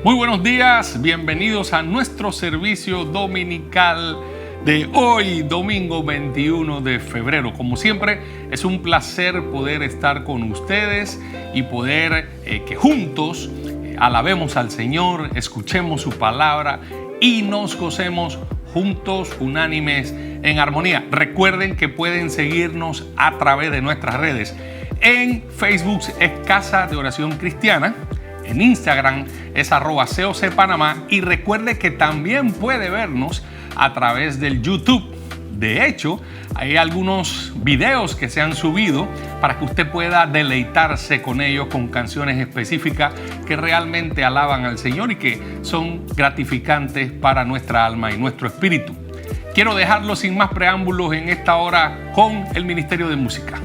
Muy buenos días, bienvenidos a nuestro servicio dominical de hoy, domingo 21 de febrero. Como siempre, es un placer poder estar con ustedes y poder que juntos alabemos al Señor, escuchemos su palabra y nos gocemos juntos, unánimes, en armonía. Recuerden que pueden seguirnos a través de nuestras redes. En Facebook es Casa de Oración Cristiana. En Instagram es @COCPanamá y recuerde que también puede vernos a través del YouTube. De hecho, hay algunos videos que se han subido para que usted pueda deleitarse con ellos, con canciones específicas que realmente alaban al Señor y que son gratificantes para nuestra alma y nuestro espíritu. Quiero dejarlo sin más preámbulos en esta hora con el Ministerio de Música.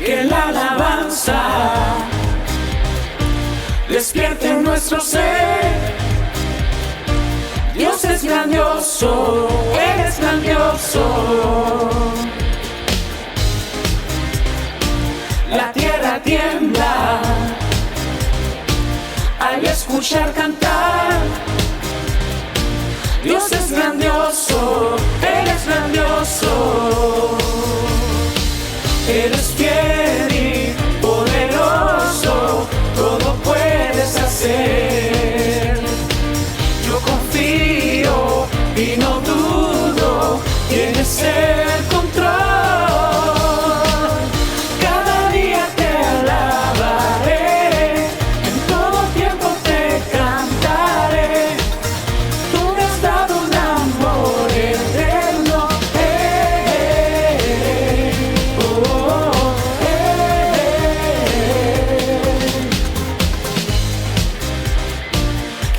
Que la alabanza despierte en nuestro ser. Dios es grandioso, Él es grandioso. La tierra tiembla al escuchar cantar. Dios es grandioso, Él es grandioso. Eres fiel y poderoso, todo puedes hacer. Yo confío y no dudo, tienes el control. Cada día te alabaré, en todo tiempo te cantaré. Tú me has dado un amor eterno.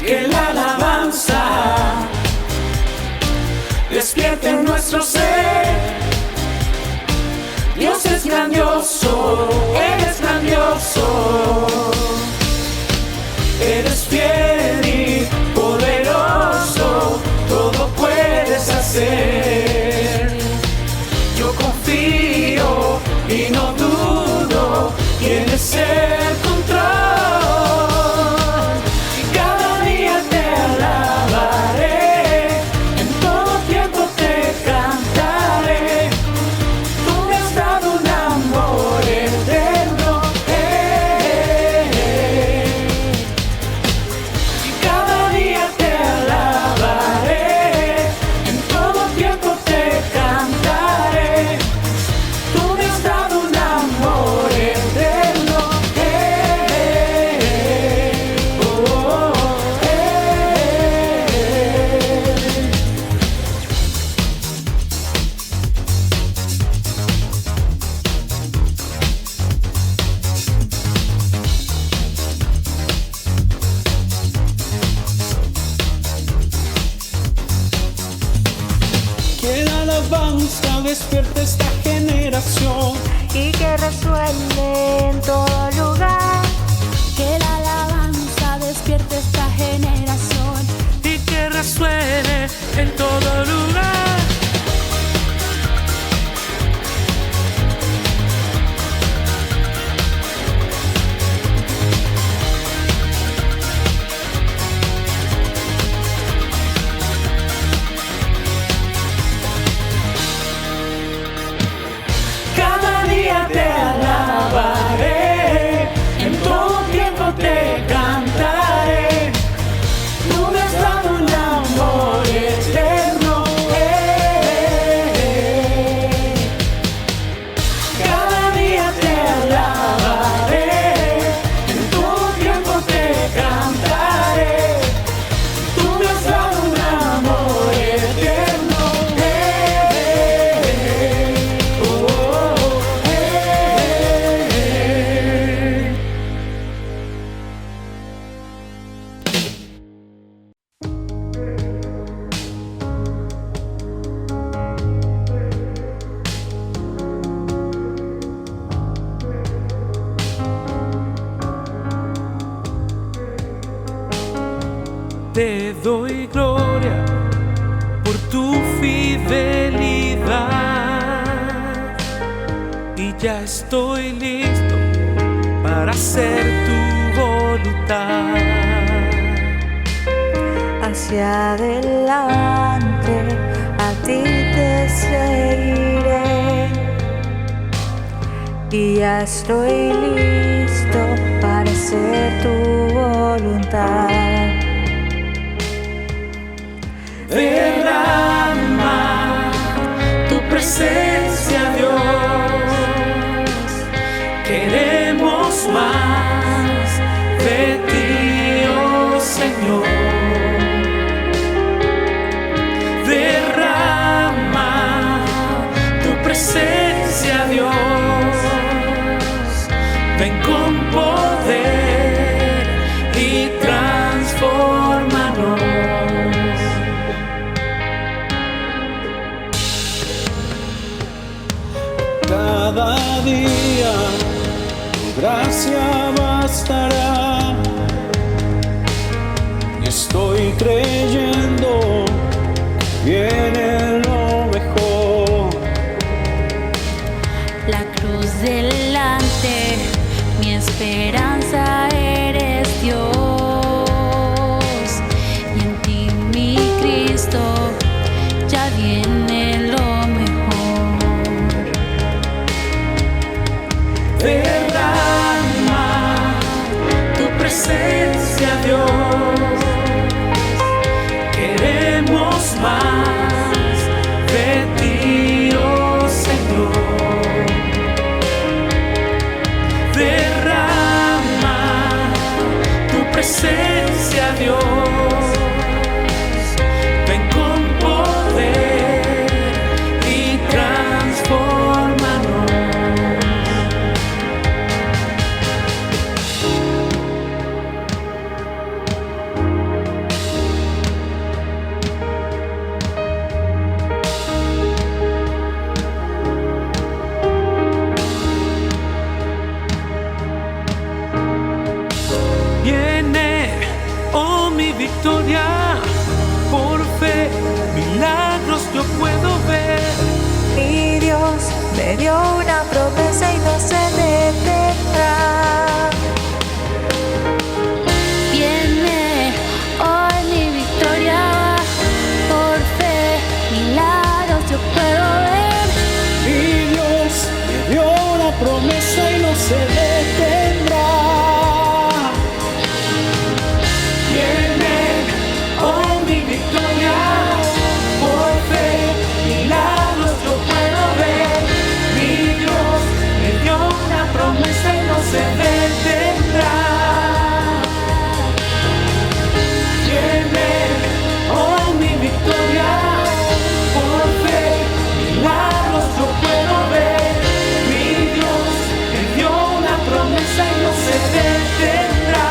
Que la alabanza despierte en nuestro ser. Dios es grandioso, Él es grandioso. Eres fiel y poderoso, todo puedes hacer. Yo confío y no dudo, tienes el control. Despierta esta generación y que resuene en todo lugar. Que la alabanza despierte esta generación y que resuene en todo lugar. Te alabaré, en todo tiempo te cantaré. Tú me has dado un amor eterno. te doy gloria por tu fidelidad y ya estoy listo para hacer tu voluntad. Hacia adelante a ti te seguiré y ya estoy listo para hacer tu voluntad. Derrama tu presencia, Dios. Queremos más de ti, oh Señor. Derrama tu presencia, Dios. Ven con poder y transfórmanos. Cada día tu gracia bastará. Y estoy creyendo que viene lo mejor. La cruz delante, mi esperanza eres Dios, y en ti, mi Cristo, ya viene lo mejor. Derrama tu presencia, Dios. Queremos más de ti, oh Señor. Derrama tu presencia, Dios. Ven con poder y transfórmanos. Viene, oh mi victoria, por fe, milagros yo puedo ver. Mi Dios me dio una promesa y no se detendrá. Viene hoy mi victoria, por fe, milagros yo puedo ver. Mi Dios me dio una promesa y no se detendrá. Viene, oh mi victoria, por fe, milagros yo puedo ver. Mi Dios me dio una promesa y no se detendrá. Viene, oh mi victoria, por fe, milagros yo puedo ver. Mi Dios me dio una promesa y no se detendrá.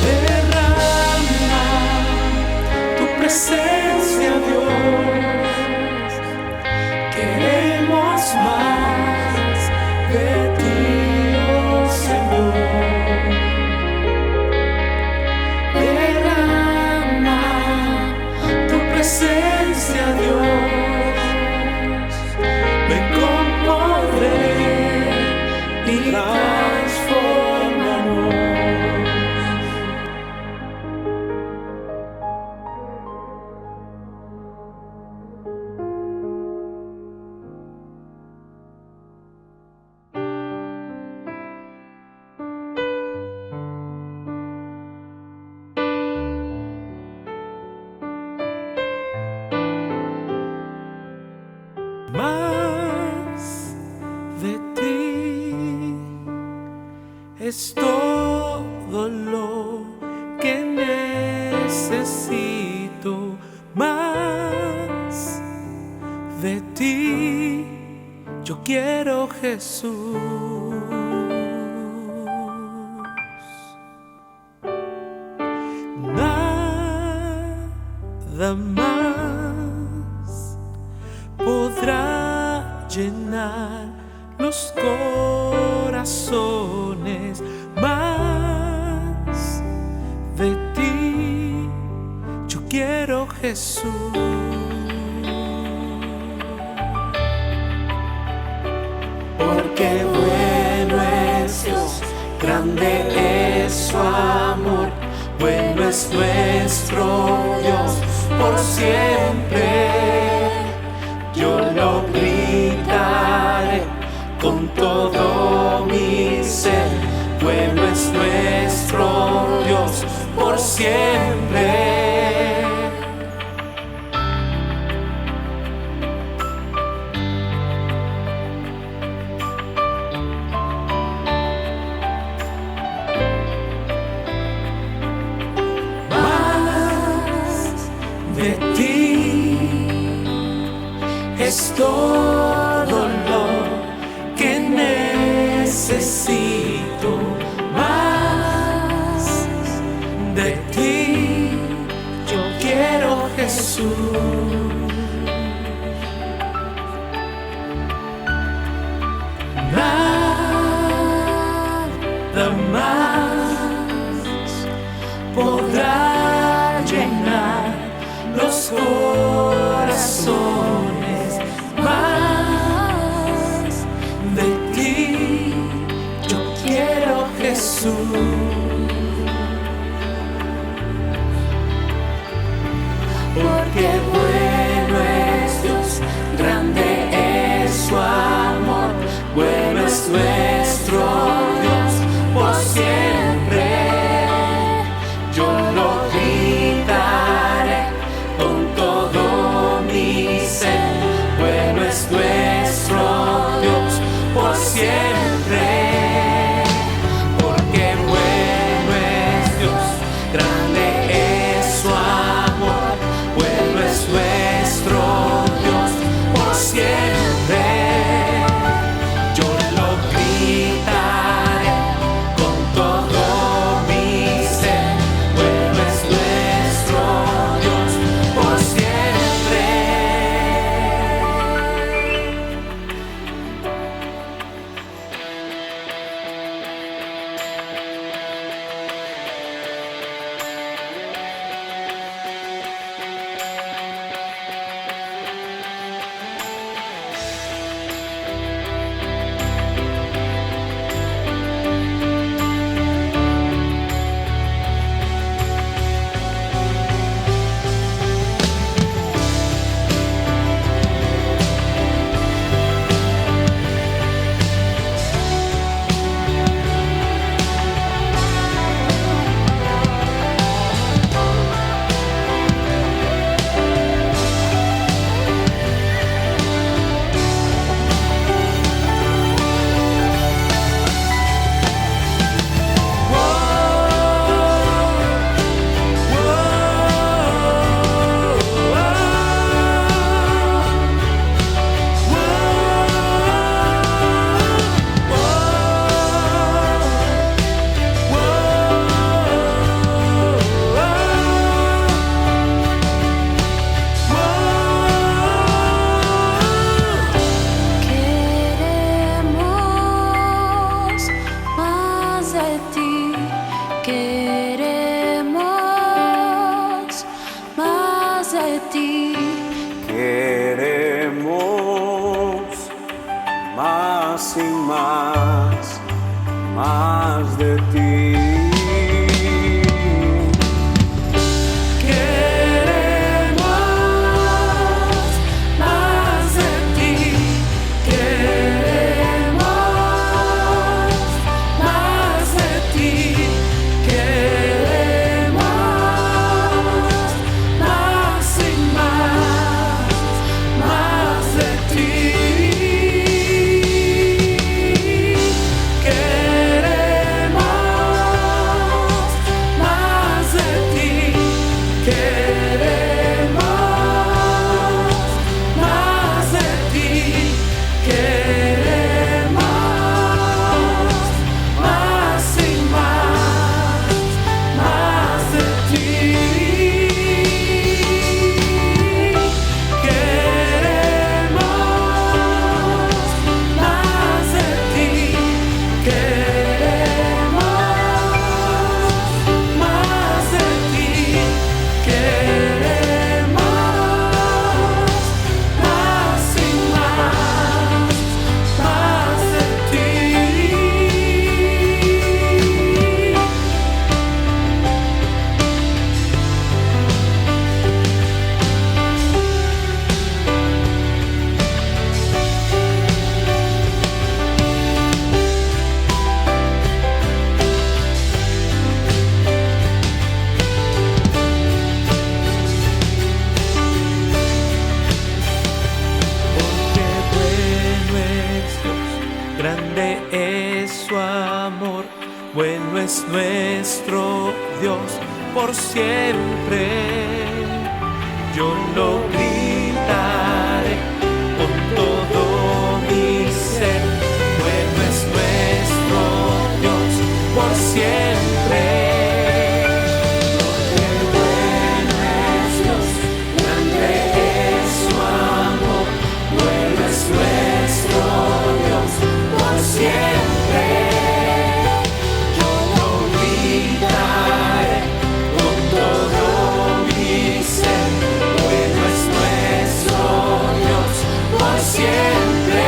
Derrama tu presencia, Dios. Queremos más de ti, oh Señor. Derrama tu presencia, Dios. Ven con poder y transfórmanos. Más de ti es todo lo que necesito. Más de ti yo quiero, Jesús. nada más podrá llenar los corazones. Más de ti yo quiero, Jesús. Porque bueno es Dios, grande es su amor, bueno es nuestro Dios por siempre. Yo lo gritaré con todo mi ser, bueno es nuestro Dios por siempre. De ti es todo lo que necesito. Más de ti yo quiero, Jesús. Nada más podrá llenar los corazones. Más de ti yo quiero, Jesús. Porque bueno es Dios, grande es su amor, bueno es nuestro Dios por siempre. Yo lo gritaré con todo mi ser, bueno es nuestro Dios por siempre. Porque bueno es Dios, grande es su amor, bueno es nuestro Dios por siempre. Yo lo gritaré con todo mi ser, bueno es nuestro Dios por siempre. Queremos más de ti. Queremos más y más de ti. Queremos más de ti. Queremos más de ti. Queremos más y más de ti. Queremos es nuestro Dios por siempre. Yo lo gritaré con todo mi ser. Bueno es nuestro Dios por siempre. Porque bueno es Dios, grande es su amor. Bueno es nuestro Dios por siempre. Yo lo gritaré con todo mi ser. Bueno es nuestro Dios por siempre.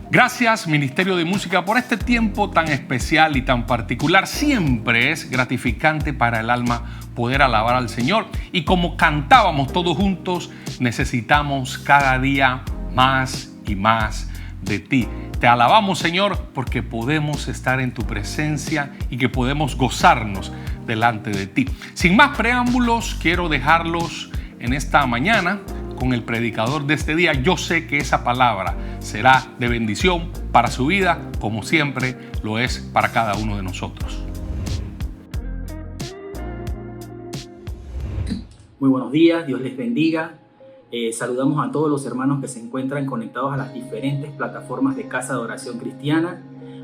Gracias, Ministerio de Música, por este tiempo tan especial y tan particular. Siempre es gratificante para el alma poder alabar al Señor. Y como cantábamos todos juntos, necesitamos cada día más y más de ti. Te alabamos, Señor, porque podemos estar en tu presencia y que podemos gozarnos delante de ti. Sin más preámbulos, quiero dejarlos en esta mañana con el predicador de este día. Yo sé que esa palabra será de bendición para su vida, como siempre lo es para cada uno de nosotros. Muy buenos días, Dios les bendiga. Saludamos a todos los hermanos que se encuentran conectados a las diferentes plataformas de Casa de Oración Cristiana.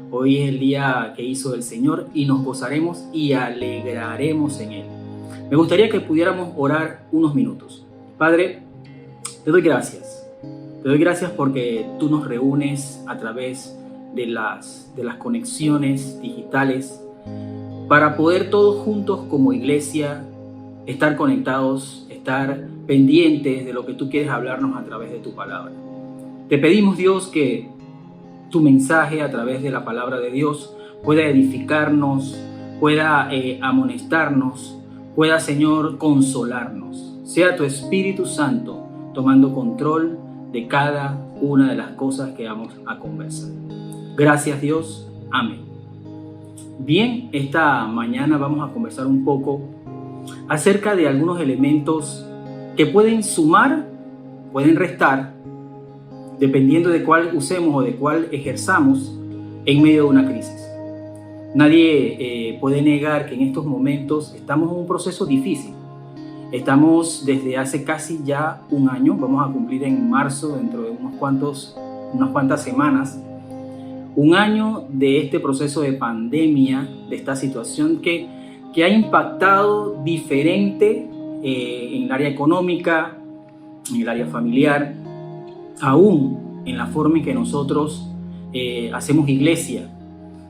Hoy es el día que hizo el Señor y nos gozaremos y alegraremos en Él. Me gustaría que pudiéramos orar unos minutos. Padre, te doy gracias. Te doy gracias porque tú nos reúnes a través de las conexiones digitales para poder todos juntos como iglesia estar conectados, estar pendientes de lo que tú quieres hablarnos a través de tu palabra. Te pedimos, Dios, que tu mensaje a través de la palabra de Dios pueda edificarnos, pueda amonestarnos, pueda, Señor, consolarnos. Sea tu Espíritu Santo tomando control de cada una de las cosas que vamos a conversar. Gracias, Dios. Amén. Bien, esta mañana vamos a conversar un poco acerca de algunos elementos que pueden sumar, pueden restar, dependiendo de cuál usemos o de cuál ejerzamos en medio de una crisis. Nadie puede negar que en estos momentos estamos en un proceso difícil. Estamos desde hace casi ya un año, vamos a cumplir en marzo, dentro de unas cuantas semanas, un año de este proceso de pandemia, de esta situación que que ha impactado diferente en el área económica, en el área familiar, aún en la forma en que nosotros hacemos iglesia.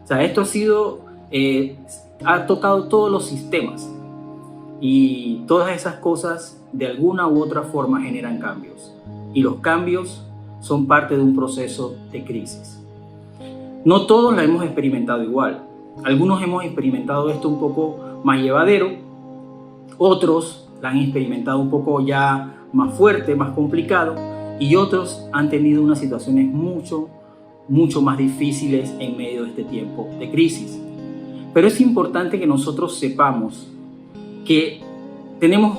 O sea, esto ha tocado todos los sistemas y todas esas cosas de alguna u otra forma generan cambios. Y los cambios son parte de un proceso de crisis. No todos la hemos experimentado igual. Algunos hemos experimentado esto un poco más llevadero, otros la han experimentado un poco ya más fuerte, más complicado, y otros han tenido unas situaciones mucho más difíciles en medio de este tiempo de crisis. Pero es importante que nosotros sepamos que tenemos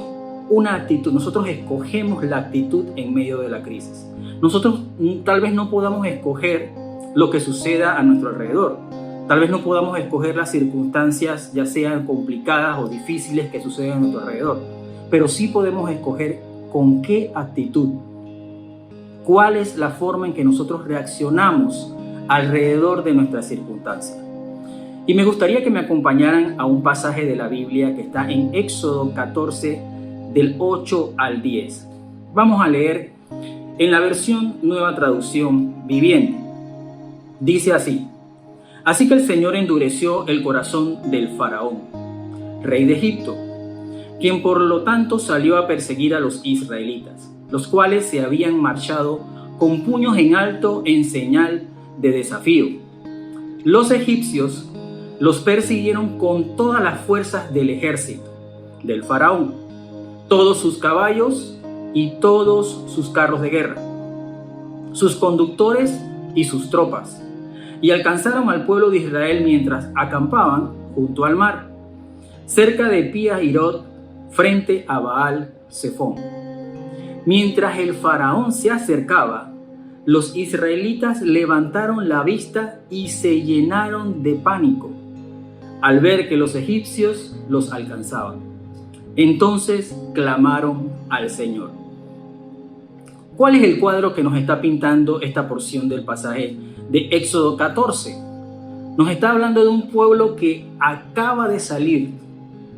una actitud, nosotros escogemos la actitud en medio de la crisis. Nosotros tal vez no podamos escoger lo que suceda a nuestro alrededor. Tal vez no podamos escoger las circunstancias, ya sean complicadas o difíciles, que suceden a nuestro alrededor. Pero sí podemos escoger con qué actitud, cuál es la forma en que nosotros reaccionamos alrededor de nuestras circunstancias. Y me gustaría que me acompañaran a un pasaje de la Biblia que está en Éxodo 14, del 8 al 10. Vamos a leer en la versión Nueva Traducción Viviente. Dice así: Así que el Señor endureció el corazón del faraón, rey de Egipto, quien por lo tanto salió a perseguir a los israelitas, los cuales se habían marchado con puños en alto en señal de desafío. Los egipcios los persiguieron con todas las fuerzas del ejército del faraón, todos sus caballos y todos sus carros de guerra, sus conductores y sus tropas, y alcanzaron al pueblo de Israel mientras acampaban junto al mar, cerca de Pi-Hahirot, frente a Baal-Zephón. Mientras el faraón se acercaba, los israelitas levantaron la vista y se llenaron de pánico al ver que los egipcios los alcanzaban. Entonces clamaron al Señor. ¿Cuál es el cuadro que nos está pintando esta porción del pasaje de Éxodo 14? Nos está hablando de un pueblo que acaba de salir,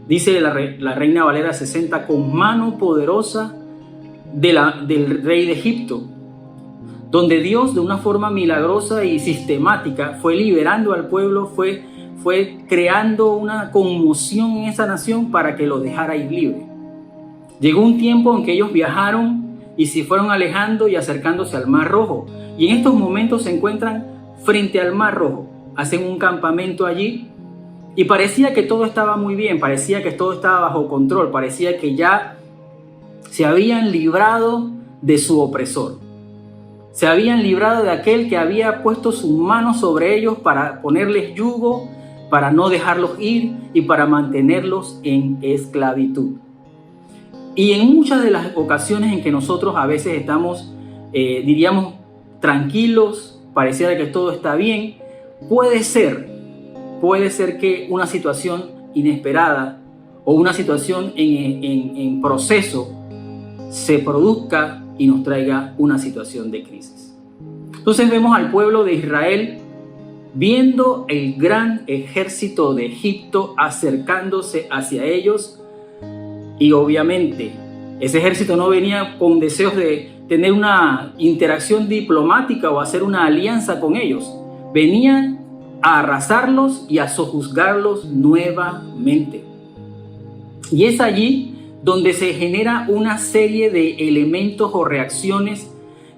dice la Reina Valera 60, con mano poderosa del rey de Egipto, donde Dios de una forma milagrosa y sistemática fue liberando al pueblo, fue creando una conmoción en esa nación para que lo dejara ir libre. Llegó un tiempo en que ellos viajaron y se fueron alejando y acercándose al Mar Rojo, y en estos momentos se encuentran frente al Mar Rojo, hacen un campamento allí y parecía que todo estaba muy bien, parecía que todo estaba bajo control, parecía que ya se habían librado de su opresor. Se habían librado de aquel que había puesto sus manos sobre ellos para ponerles yugo, para no dejarlos ir y para mantenerlos en esclavitud. Y en muchas de las ocasiones en que nosotros a veces estamos, diríamos, tranquilos, pareciera que todo está bien, puede ser que una situación inesperada o una situación en proceso se produzca y nos traiga una situación de crisis. Entonces vemos al pueblo de Israel viendo el gran ejército de Egipto acercándose hacia ellos, y obviamente ese ejército no venía con deseos de tener una interacción diplomática o hacer una alianza con ellos. Venían a arrasarlos y a sojuzgarlos nuevamente. Y es allí donde se genera una serie de elementos o reacciones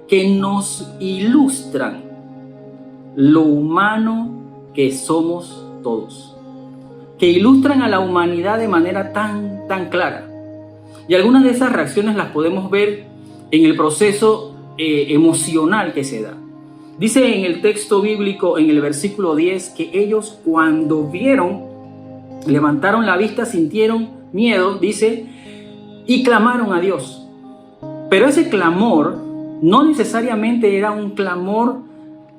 que nos ilustran lo humano que somos todos, que ilustran a la humanidad de manera tan clara. Y algunas de esas reacciones las podemos ver en el proceso emocional que se da. Dice en el texto bíblico, en el versículo 10, que ellos cuando vieron, levantaron la vista, sintieron miedo, dice, y clamaron a Dios. Pero ese clamor no necesariamente era un clamor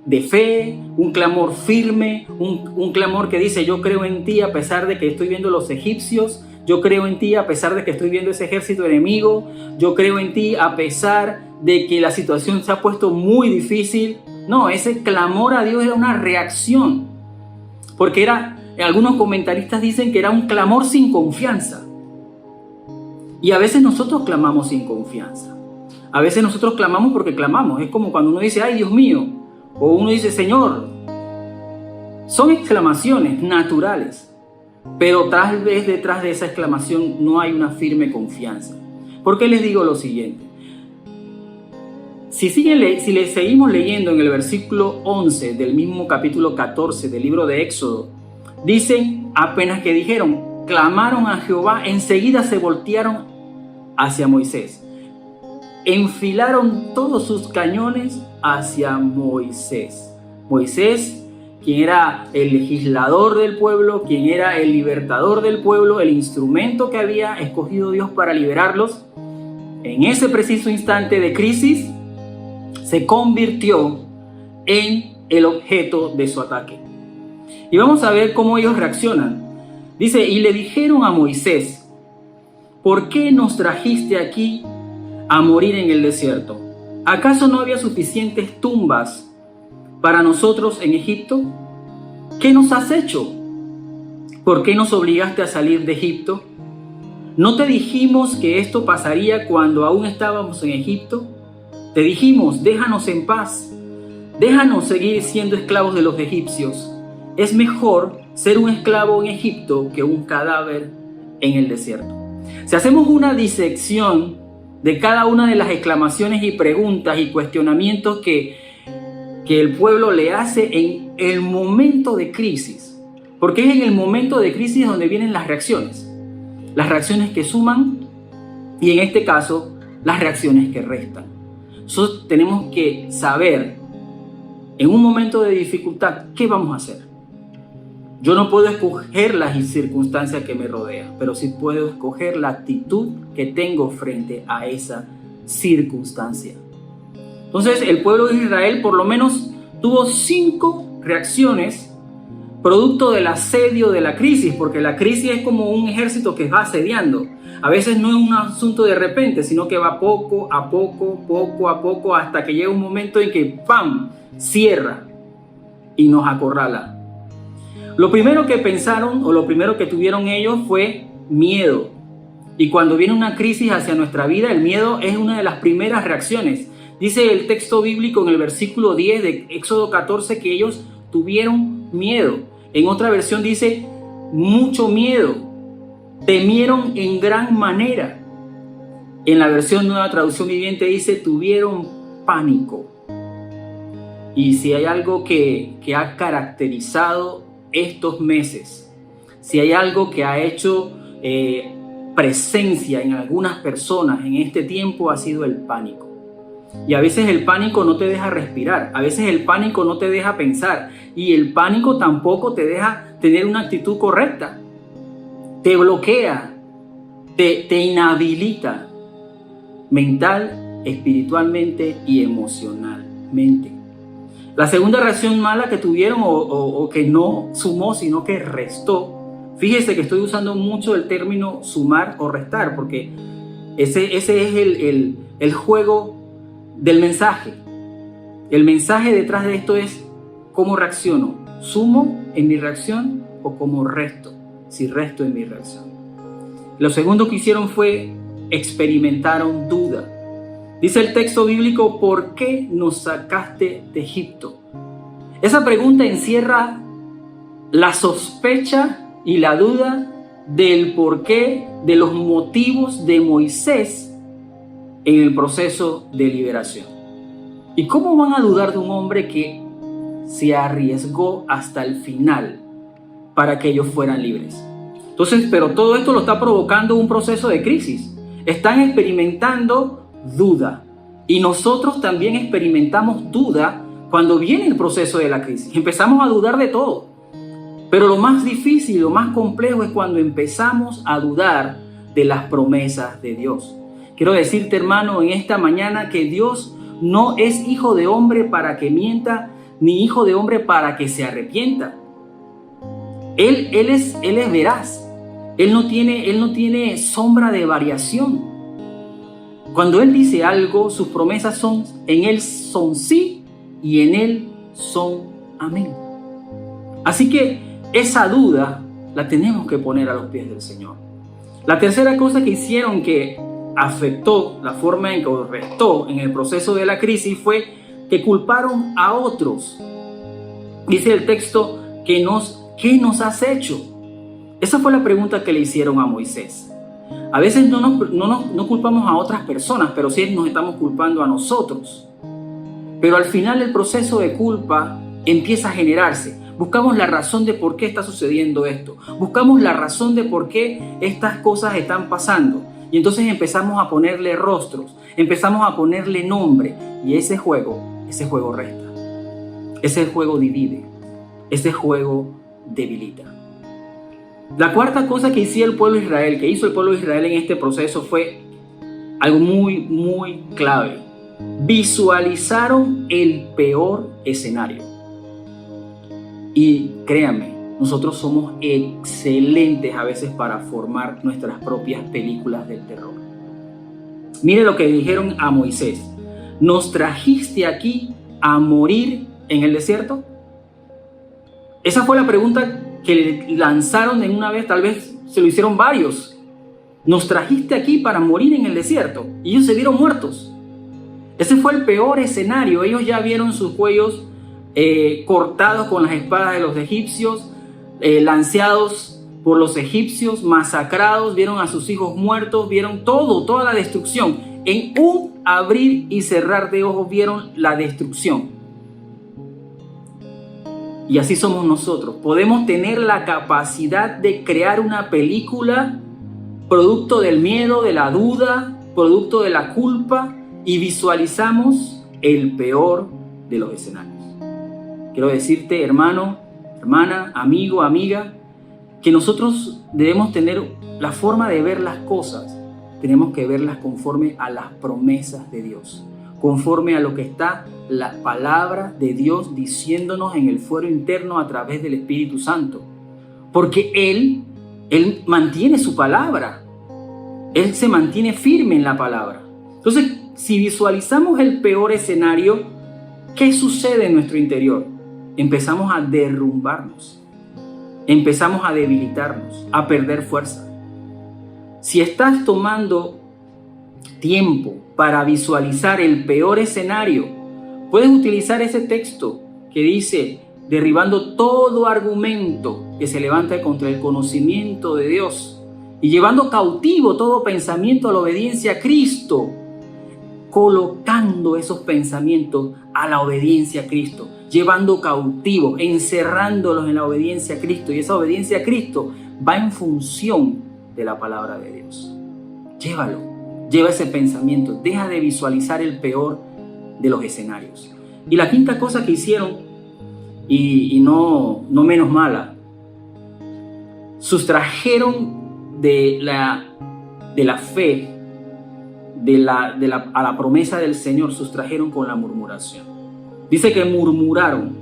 de fe, un clamor firme, un clamor que dice: yo creo en ti a pesar de que estoy viendo los egipcios, yo creo en ti a pesar de que estoy viendo ese ejército enemigo, yo creo en ti a pesar de que la situación se ha puesto muy difícil. No, ese clamor a Dios era una reacción, porque era algunos comentaristas dicen que era un clamor sin confianza. Y a veces nosotros clamamos sin confianza. A veces nosotros clamamos porque clamamos. Es como cuando uno dice, ay Dios mío, o uno dice, Señor. Son exclamaciones naturales, pero tal vez detrás de esa exclamación no hay una firme confianza. ¿Por qué les digo lo siguiente? Si le seguimos leyendo en el versículo 11 del mismo capítulo 14 del libro de Éxodo, dicen, apenas que dijeron, clamaron a Jehová, enseguida se voltearon hacia Moisés. Enfilaron todos sus cañones hacia Moisés. Moisés, quien era el legislador del pueblo, quien era el libertador del pueblo, el instrumento que había escogido Dios para liberarlos, en ese preciso instante de crisis, se convirtió en el objeto de su ataque. Y vamos a ver cómo ellos reaccionan. Dice, y le dijeron a Moisés, ¿por qué nos trajiste aquí a morir en el desierto? ¿Acaso no había suficientes tumbas para nosotros en Egipto? ¿Qué nos has hecho? ¿Por qué nos obligaste a salir de Egipto? ¿No te dijimos que esto pasaría cuando aún estábamos en Egipto? Te dijimos, déjanos en paz, déjanos seguir siendo esclavos de los egipcios. Es mejor ser un esclavo en Egipto que un cadáver en el desierto. Si hacemos una disección de cada una de las exclamaciones y preguntas y cuestionamientos que el pueblo le hace en el momento de crisis, porque es en el momento de crisis donde vienen las reacciones que suman y en este caso las reacciones que restan. Nosotros tenemos que saber en un momento de dificultad qué vamos a hacer. Yo no puedo escoger las circunstancias que me rodean, pero sí puedo escoger la actitud que tengo frente a esa circunstancia. Entonces el pueblo de Israel por lo menos tuvo 5 reacciones producto del asedio de la crisis, porque la crisis es como un ejército que va asediando. A veces no es un asunto de repente, sino que va poco a poco, hasta que llega un momento en que ¡pam!, cierra y nos acorrala. Lo primero que pensaron o lo primero que tuvieron ellos fue miedo. Y cuando viene una crisis hacia nuestra vida, el miedo es una de las primeras reacciones. Dice el texto bíblico en el versículo 10 de Éxodo 14 que ellos tuvieron miedo. En otra versión dice mucho miedo. Temieron en gran manera. En la versión Nueva Traducción Viviente dice tuvieron pánico. Y si hay algo que ha caracterizado estos meses, si hay algo que ha hecho presencia en algunas personas en este tiempo, ha sido el pánico. Y a veces el pánico no te deja respirar, a veces el pánico no te deja pensar y el pánico tampoco te deja tener una actitud correcta. Te bloquea, te inhabilita mental, espiritualmente y emocionalmente. La segunda reacción mala que tuvieron o que no sumó sino que restó. Fíjese que estoy usando mucho el término sumar o restar porque ese es el juego del mensaje. El mensaje detrás de esto es cómo reacciono. ¿Sumo en mi reacción o cómo resto? Si resto en mi reacción. Lo segundo que hicieron fue experimentaron duda. Dice el texto bíblico, ¿por qué nos sacaste de Egipto? Esa pregunta encierra la sospecha y la duda del porqué, de los motivos de Moisés en el proceso de liberación. ¿Y cómo van a dudar de un hombre que se arriesgó hasta el final para que ellos fueran libres? Entonces, pero todo esto lo está provocando un proceso de crisis. Están experimentando duda. Y nosotros también experimentamos duda cuando viene el proceso de la crisis. Empezamos a dudar de todo. Pero lo más difícil, lo más complejo es cuando empezamos a dudar de las promesas de Dios. Quiero decirte, hermano, en esta mañana que Dios no es hijo de hombre para que mienta, ni hijo de hombre para que se arrepienta. Él es veraz. Él no tiene sombra de variación. Cuando Él dice algo, sus promesas en Él son sí y en Él son amén. Así que esa duda la tenemos que poner a los pies del Señor. La tercera cosa que hicieron que afectó la forma en que restó en el proceso de la crisis fue que culparon a otros. Dice el texto, ¿qué nos has hecho? Esa fue la pregunta que le hicieron a Moisés. A veces no culpamos a otras personas, pero sí nos estamos culpando a nosotros. Pero al final el proceso de culpa empieza a generarse. Buscamos la razón de por qué está sucediendo esto. Buscamos la razón de por qué estas cosas están pasando. Y entonces empezamos a ponerle rostros, empezamos a ponerle nombre. Y ese juego resta. Ese juego divide. Ese juego debilita. La cuarta cosa que hizo el pueblo de Israel en este proceso fue algo muy, muy clave. Visualizaron el peor escenario. Y créanme, nosotros somos excelentes a veces para formar nuestras propias películas del terror. Mire lo que dijeron a Moisés. ¿Nos trajiste aquí a morir en el desierto? Esa fue la pregunta que le lanzaron en una vez, tal vez se lo hicieron varios. Nos trajiste aquí para morir en el desierto. Y ellos se vieron muertos. Ese fue el peor escenario. Ellos ya vieron sus cuellos cortados con las espadas de los egipcios, lanceados por los egipcios, masacrados, vieron a sus hijos muertos, vieron toda la destrucción. En un abrir y cerrar de ojos vieron la destrucción. Y así somos nosotros. Podemos tener la capacidad de crear una película producto del miedo, de la duda, producto de la culpa, y visualizamos el peor de los escenarios. Quiero decirte, hermano, hermana, amigo, amiga, que nosotros debemos tener la forma de ver las cosas. Tenemos que verlas conforme a las promesas de Dios, conforme a lo que está la palabra de Dios diciéndonos en el fuero interno a través del Espíritu Santo. Porque Él mantiene su palabra. Él se mantiene firme en la palabra. Entonces, si visualizamos el peor escenario, ¿qué sucede en nuestro interior? Empezamos a derrumbarnos. Empezamos a debilitarnos, a perder fuerza. Si estás tomando tiempo para visualizar el peor escenario, puedes utilizar ese texto que dice, derribando todo argumento que se levanta contra el conocimiento de Dios y llevando cautivo todo pensamiento a la obediencia a Cristo, colocando esos pensamientos a la obediencia a Cristo, llevando cautivos, encerrándolos en la obediencia a Cristo, y esa obediencia a Cristo va en función de la palabra de Dios. Lleva ese pensamiento, deja de visualizar el peor de los escenarios. Y la quinta cosa que hicieron, y no menos mala, sustrajeron de la fe, a la promesa del Señor, sustrajeron con la murmuración. Dice que murmuraron.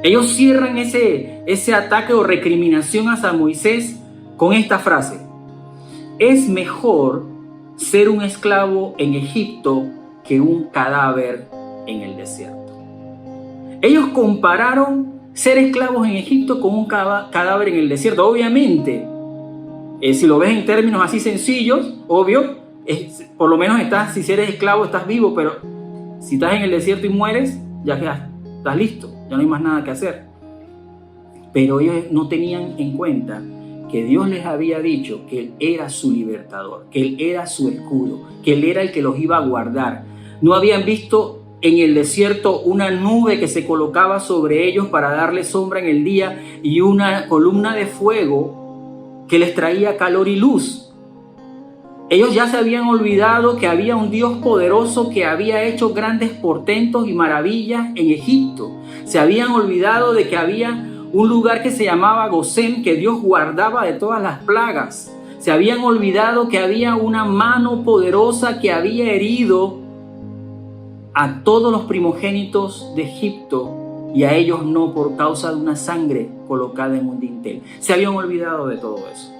Ellos cierran ese ataque o recriminación hacia Moisés con esta frase: es mejor ser un esclavo en Egipto que un cadáver en el desierto. Ellos compararon ser esclavos en Egipto con un cadáver en el desierto. Obviamente, si lo ves en términos así sencillos, obvio, por lo menos si eres esclavo estás vivo, pero si estás en el desierto y mueres, ya estás listo, ya no hay más nada que hacer. Pero ellos no tenían en cuenta que Dios les había dicho que Él era su libertador, que Él era su escudo, que Él era el que los iba a guardar. No habían visto en el desierto una nube que se colocaba sobre ellos para darles sombra en el día y una columna de fuego que les traía calor y luz. Ellos ya se habían olvidado que había un Dios poderoso que había hecho grandes portentos y maravillas en Egipto. Se habían olvidado de que había un lugar que se llamaba Gosén, que Dios guardaba de todas las plagas. Se habían olvidado que había una mano poderosa que había herido a todos los primogénitos de Egipto y a ellos no, por causa de una sangre colocada en un dintel. Se habían olvidado de todo eso.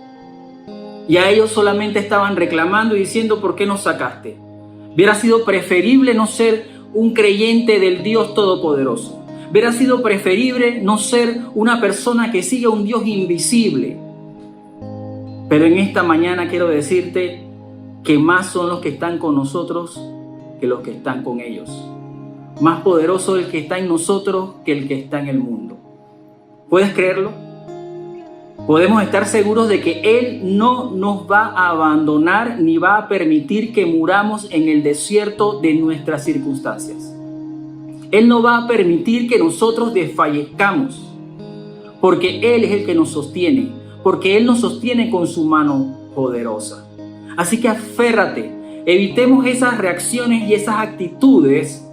Y a ellos solamente estaban reclamando y diciendo: ¿por qué nos sacaste? Hubiera sido preferible no ser un creyente del Dios Todopoderoso. Hubiera sido preferible no ser una persona que sigue a un Dios invisible. Pero en esta mañana quiero decirte que más son los que están con nosotros que los que están con ellos. Más poderoso el que está en nosotros que el que está en el mundo. ¿Puedes creerlo? Podemos estar seguros de que Él no nos va a abandonar ni va a permitir que muramos en el desierto de nuestras circunstancias. Él no va a permitir que nosotros desfallezcamos, porque Él es el que nos sostiene, porque Él nos sostiene con su mano poderosa. Así que aférrate, evitemos esas reacciones y esas actitudes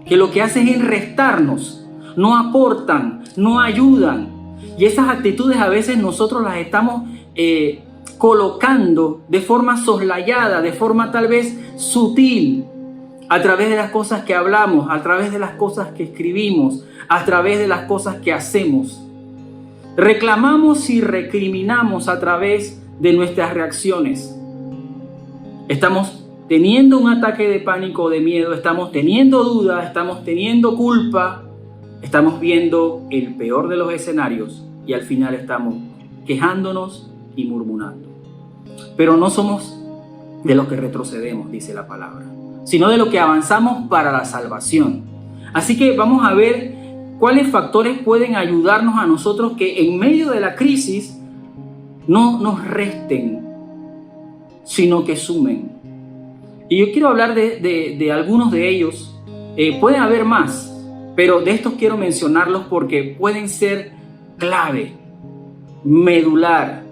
que lo que hacen es restarnos, no aportan, no ayudan. Y esas actitudes a veces nosotros las estamos colocando de forma soslayada, de forma tal vez sutil, a través de las cosas que hablamos, a través de las cosas que escribimos, a través de las cosas que hacemos. Reclamamos y recriminamos a través de nuestras reacciones. Estamos teniendo un ataque de pánico o de miedo, estamos teniendo dudas, estamos teniendo culpa, estamos viendo el peor de los escenarios y al final estamos quejándonos y murmurando. Pero no somos de los que retrocedemos, dice la palabra, sino de los que avanzamos para la salvación. Así que vamos a ver cuáles factores pueden ayudarnos a nosotros que en medio de la crisis no nos resten, sino que sumen. Y yo quiero hablar de algunos de ellos. Pueden haber más, pero de estos quiero mencionarlos porque pueden ser clave, medular,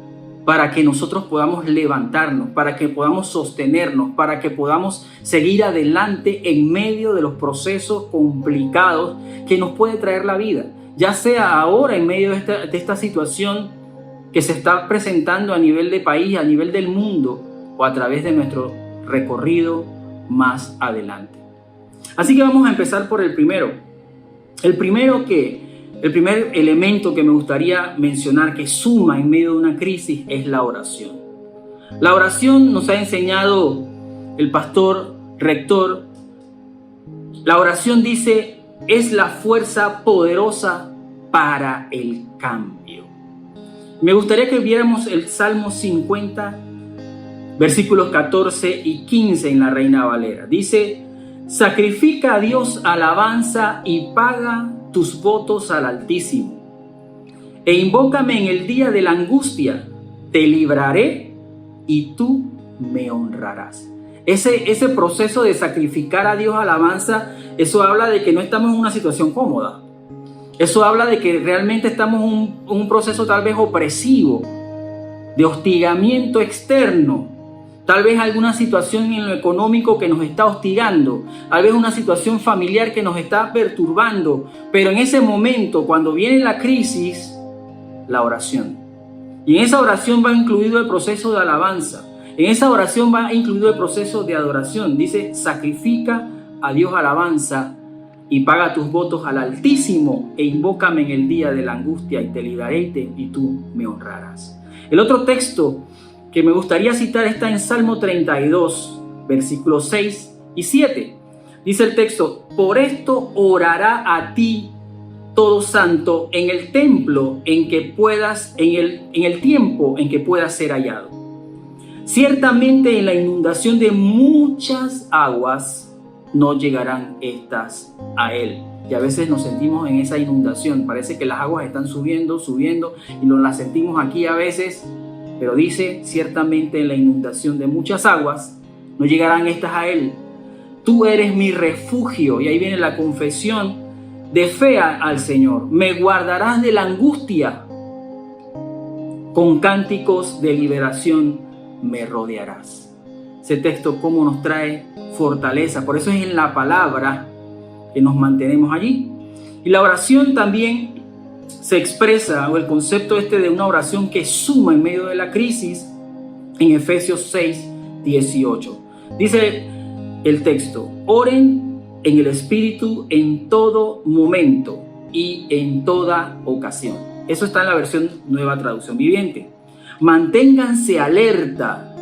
para que nosotros podamos levantarnos, para que podamos sostenernos, para que podamos seguir adelante en medio de los procesos complicados que nos puede traer la vida. Ya sea ahora en medio de esta situación que se está presentando a nivel de país, a nivel del mundo, o a través de nuestro recorrido más adelante. Así que vamos a empezar por el primero. El primer elemento que me gustaría mencionar que suma en medio de una crisis es la oración. La oración nos ha enseñado el pastor rector. La oración dice, es la fuerza poderosa para el cambio. Me gustaría que viéramos el Salmo 50, versículos 14 y 15 en la Reina Valera. Dice, sacrifica a Dios alabanza y paga tus votos al Altísimo. E invócame en el día de la angustia, te libraré y tú me honrarás. Ese proceso de sacrificar a Dios alabanza, eso habla de que no estamos en una situación cómoda. Eso habla de que realmente estamos en un proceso tal vez opresivo, de hostigamiento externo. Tal vez alguna situación en lo económico que nos está hostigando. Tal vez una situación familiar que nos está perturbando. Pero en ese momento, cuando viene la crisis, la oración. Y en esa oración va incluido el proceso de alabanza. En esa oración va incluido el proceso de adoración. Dice, sacrifica a Dios alabanza y paga tus votos al Altísimo e invócame en el día de la angustia y te libraré y tú me honrarás. El otro texto que me gustaría citar está en Salmo 32, versículos 6 y 7. Dice el texto, por esto orará a ti todo santo en el templo en que puedas, en el tiempo en que puedas ser hallado. Ciertamente en la inundación de muchas aguas no llegarán estas a él. Y a veces nos sentimos en esa inundación. Parece que las aguas están subiendo y nos las sentimos aquí a veces. Pero dice, ciertamente en la inundación de muchas aguas no llegarán estas a él. Tú eres mi refugio. Y ahí viene la confesión de fe al Señor. Me guardarás de la angustia. Con cánticos de liberación me rodearás. Ese texto cómo nos trae fortaleza. Por eso es en la palabra que nos mantenemos allí. Y la oración también se expresa, o el concepto de una oración que suma en medio de la crisis, en Efesios 6, 18. Dice el texto, oren en el Espíritu en todo momento y en toda ocasión. Eso está en la versión Nueva Traducción Viviente. Manténganse alerta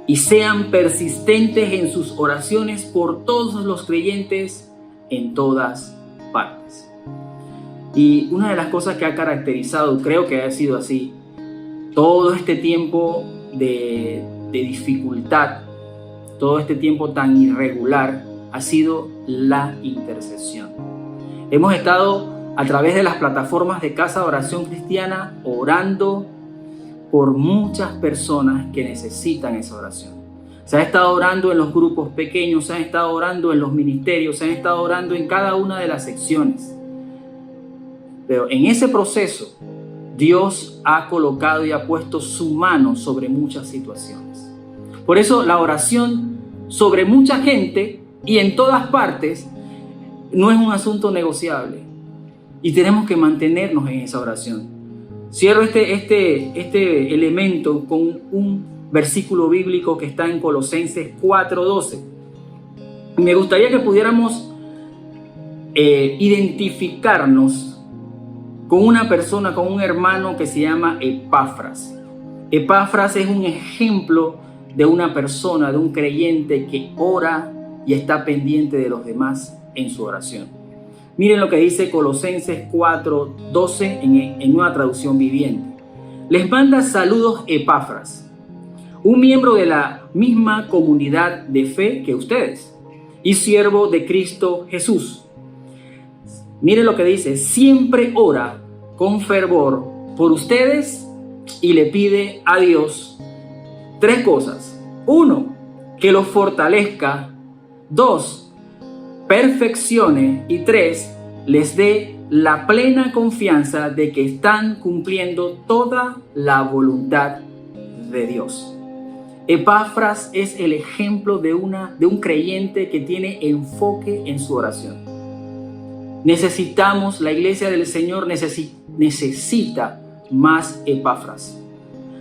y sean persistentes en sus oraciones por todos los creyentes en todas partes. Y una de las cosas que ha caracterizado, creo que ha sido así, todo este tiempo de dificultad, todo este tiempo tan irregular, ha sido la intercesión. Hemos estado a través de las plataformas de Casa de Oración Cristiana orando por muchas personas que necesitan esa oración. Se ha estado orando en los grupos pequeños, se ha estado orando en los ministerios, se ha estado orando en cada una de las secciones. Pero en ese proceso, Dios ha colocado y ha puesto su mano sobre muchas situaciones. Por eso la oración sobre mucha gente y en todas partes no es un asunto negociable. Y tenemos que mantenernos en esa oración. Cierro este elemento con un versículo bíblico que está en Colosenses 4:12. Me gustaría que pudiéramos identificarnos con una persona, con un hermano que se llama Epafras. Epafras es un ejemplo de una persona, de un creyente que ora y está pendiente de los demás en su oración. Miren lo que dice Colosenses 4:12 en Nueva Traducción Viviente. Les manda saludos Epafras, un miembro de la misma comunidad de fe que ustedes y siervo de Cristo Jesús. Miren lo que dice, siempre ora con fervor por ustedes y le pide a Dios 3 cosas. 1, que los fortalezca. 2, perfeccione. Y 3, les dé la plena confianza de que están cumpliendo toda la voluntad de Dios. Epafras es el ejemplo de un creyente que tiene enfoque en su oración. Necesitamos, la iglesia del Señor necesita más Epafras.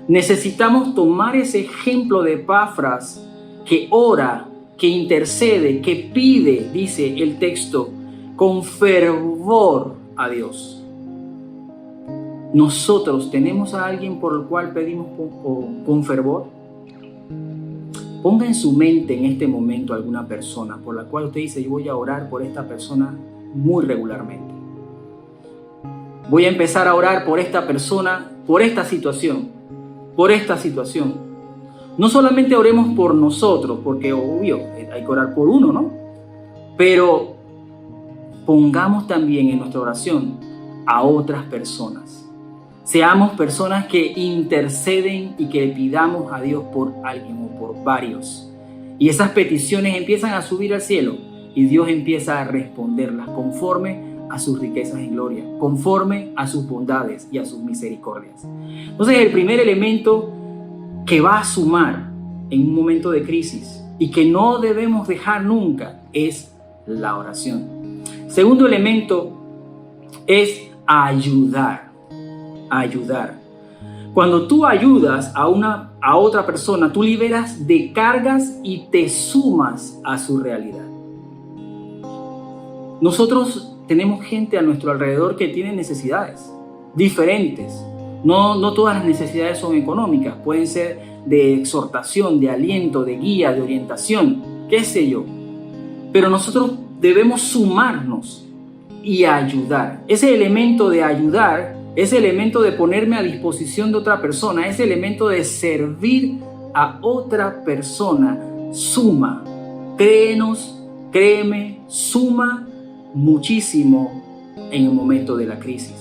Necesitamos tomar ese ejemplo de Epafras que ora, que intercede, que pide, dice el texto, con fervor a Dios. Nosotros tenemos a alguien por el cual pedimos con fervor. Ponga en su mente en este momento alguna persona por la cual usted dice, yo voy a orar por esta persona muy regularmente. Voy a empezar a orar por esta persona, por esta situación. No solamente oremos por nosotros, porque obvio, hay que orar por uno, ¿no? Pero pongamos también en nuestra oración a otras personas. Seamos personas que interceden y que pidamos a Dios por alguien o por varios. Y esas peticiones empiezan a subir al cielo y Dios empieza a responderlas conforme a sus riquezas en gloria, conforme a sus bondades y a sus misericordias. Entonces, el primer elemento que va a sumar en un momento de crisis y que no debemos dejar nunca es la oración. Segundo elemento es ayudar. Cuando tú ayudas a otra persona, tú liberas de cargas y te sumas a su realidad. Nosotros tenemos gente a nuestro alrededor que tiene necesidades diferentes. No todas las necesidades son económicas, pueden ser de exhortación, de aliento, de guía, de orientación, qué sé yo. Pero nosotros debemos sumarnos y ayudar. Ese elemento de ayudar, ese elemento de ponerme a disposición de otra persona, ese elemento de servir a otra persona, suma. Créeme, suma muchísimo en el momento de la crisis.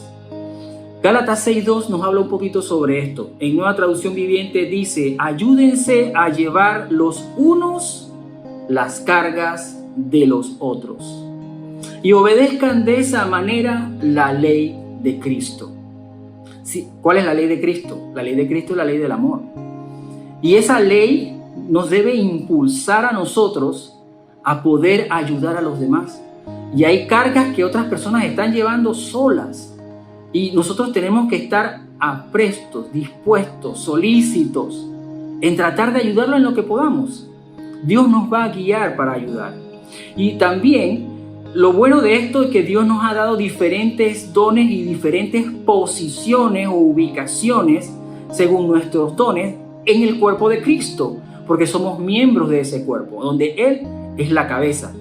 Gálatas 6:2 nos habla un poquito sobre esto. En Nueva Traducción Viviente dice, ayúdense a llevar los unos las cargas de los otros y obedezcan de esa manera la ley de Cristo. Sí, ¿cuál es la ley de Cristo? La ley de Cristo es la ley del amor. Y esa ley nos debe impulsar a nosotros a poder ayudar a los demás. Y hay cargas que otras personas están llevando solas. Y nosotros tenemos que estar aprestos, dispuestos, solícitos en tratar de ayudarlo en lo que podamos. Dios nos va a guiar para ayudar. Y también lo bueno de esto es que Dios nos ha dado diferentes dones y diferentes posiciones o ubicaciones según nuestros dones en el cuerpo de Cristo, porque somos miembros de ese cuerpo, donde Él es la cabeza.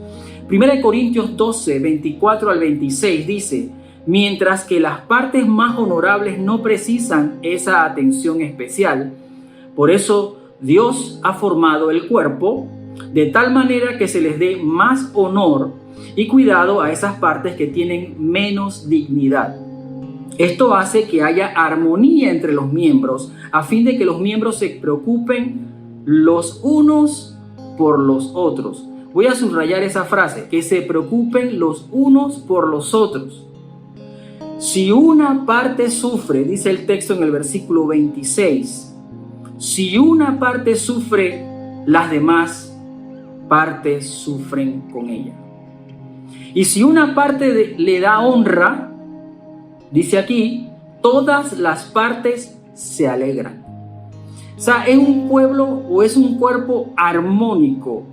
1 Corintios 12, 24 al 26 dice, mientras que las partes más honorables no precisan esa atención especial. Por eso Dios ha formado el cuerpo de tal manera que se les dé más honor y cuidado a esas partes que tienen menos dignidad. Esto hace que haya armonía entre los miembros, a fin de que los miembros se preocupen los unos por los otros. Voy a subrayar esa frase, que se preocupen los unos por los otros. Si una parte sufre, dice el texto en el versículo 26, si una parte sufre, las demás partes sufren con ella. Y si una parte le da honra, dice aquí, todas las partes se alegran. O sea, es un pueblo o es un cuerpo armónico,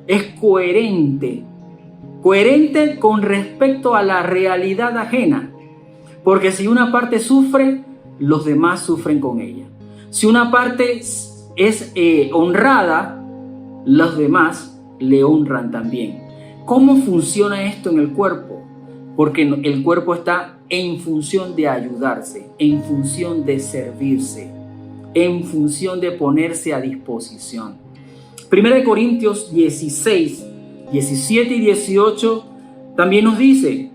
es coherente con respecto a la realidad ajena. Porque si una parte sufre, los demás sufren con ella. Si una parte es honrada, los demás le honran también. ¿Cómo funciona esto en el cuerpo? Porque el cuerpo está en función de ayudarse, en función de servirse, en función de ponerse a disposición. 1 Corintios 16, 17 y 18 también nos dice,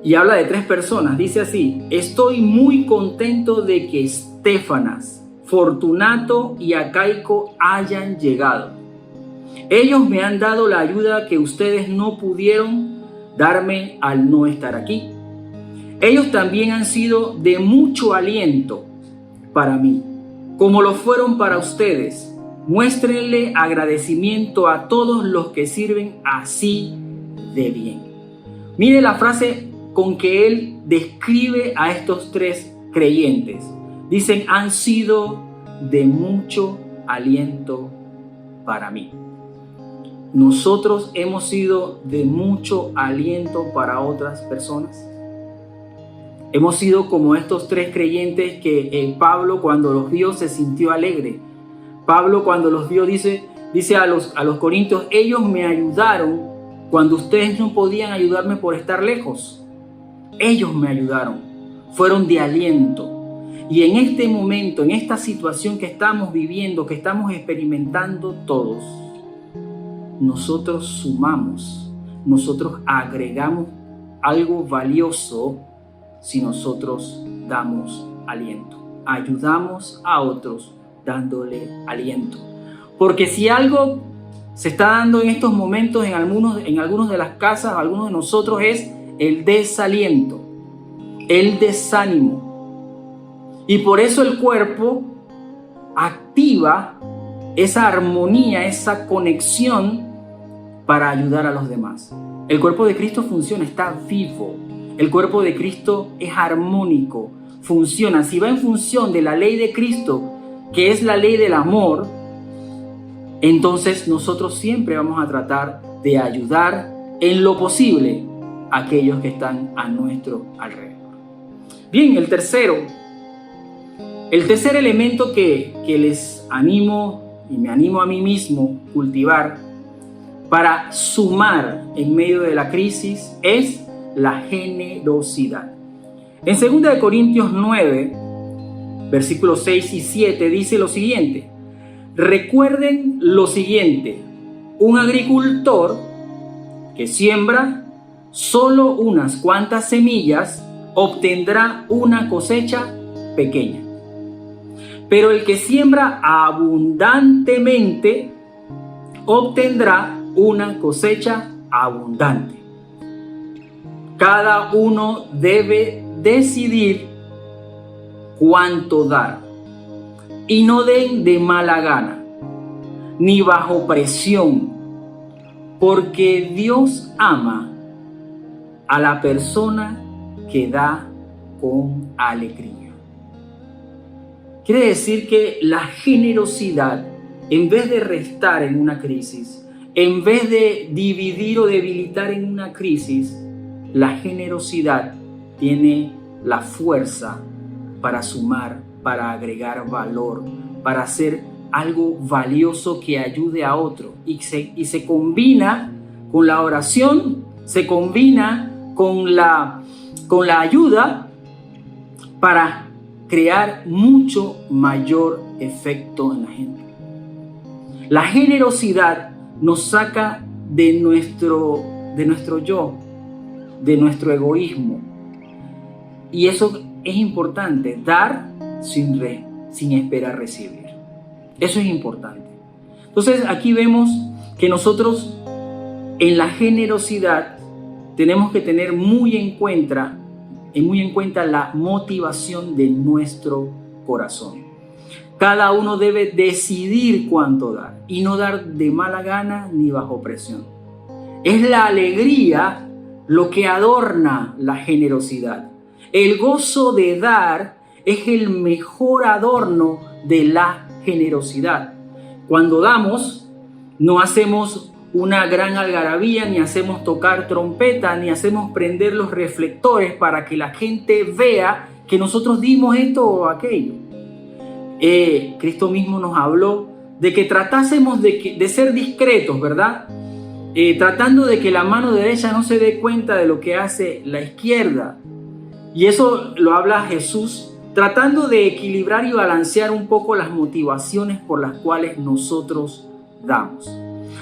y habla de 3 personas, dice así: estoy muy contento de que Estéfanas, Fortunato y Acaico hayan llegado. Ellos me han dado la ayuda que ustedes no pudieron darme al no estar aquí. Ellos también han sido de mucho aliento para mí, como lo fueron para ustedes. Muéstrenle agradecimiento a todos los que sirven así de bien. Mire la frase con que él describe a estos 3 creyentes. Dicen, han sido de mucho aliento para mí. ¿Nosotros hemos sido de mucho aliento para otras personas? Hemos sido como estos 3 creyentes que Pablo, cuando los vio, se sintió alegre. Pablo, cuando los vio, dice a los corintios, ellos me ayudaron cuando ustedes no podían ayudarme por estar lejos. Ellos me ayudaron, fueron de aliento. Y en este momento, en esta situación que estamos viviendo, que estamos experimentando todos, nosotros sumamos, nosotros agregamos algo valioso si nosotros damos aliento. Ayudamos a otros dándole aliento. Porque si algo se está dando en estos momentos en algunos de las casas, algunos de nosotros, es el desaliento, el desánimo. Y por eso el cuerpo activa esa armonía, esa conexión para ayudar a los demás. El cuerpo de Cristo funciona, está vivo. El cuerpo de Cristo es armónico, funciona. Si va en función de la ley de Cristo, que es la ley del amor, entonces nosotros siempre vamos a tratar de ayudar en lo posible a aquellos que están a nuestro alrededor. Bien, el tercer elemento que les animo y me animo a mí mismo cultivar para sumar en medio de la crisis es la generosidad. En 2 Corintios 9, versículos 6 y 7 dice lo siguiente: recuerden lo siguiente, un agricultor que siembra solo unas cuantas semillas obtendrá una cosecha pequeña, pero el que siembra abundantemente obtendrá una cosecha abundante. Cada uno debe decidir cuánto dar, y no den de mala gana, ni bajo presión, porque Dios ama a la persona que da con alegría. Quiere decir que la generosidad, en vez de restar en una crisis, en vez de dividir o debilitar en una crisis, la generosidad tiene la fuerza para sumar, para agregar valor, para hacer algo valioso que ayude a otro. Y se combina con la oración, se combina con la con la ayuda para crear mucho mayor efecto en la gente. La generosidad nos saca de nuestro yo, de nuestro egoísmo. Y eso es importante, dar sin esperar recibir. Eso es importante. Entonces aquí vemos que nosotros en la generosidad tenemos que tener muy en cuenta la motivación de nuestro corazón. Cada uno debe decidir cuánto dar y no dar de mala gana ni bajo presión. Es la alegría lo que adorna la generosidad. El gozo de dar es el mejor adorno de la generosidad. Cuando damos, no hacemos una gran algarabía, ni hacemos tocar trompeta, ni hacemos prender los reflectores para que la gente vea que nosotros dimos esto o aquello. Cristo mismo nos habló de que tratásemos de ser discretos, ¿verdad? Tratando de que la mano derecha no se dé cuenta de lo que hace la izquierda. Y eso lo habla Jesús, tratando de equilibrar y balancear un poco las motivaciones por las cuales nosotros damos.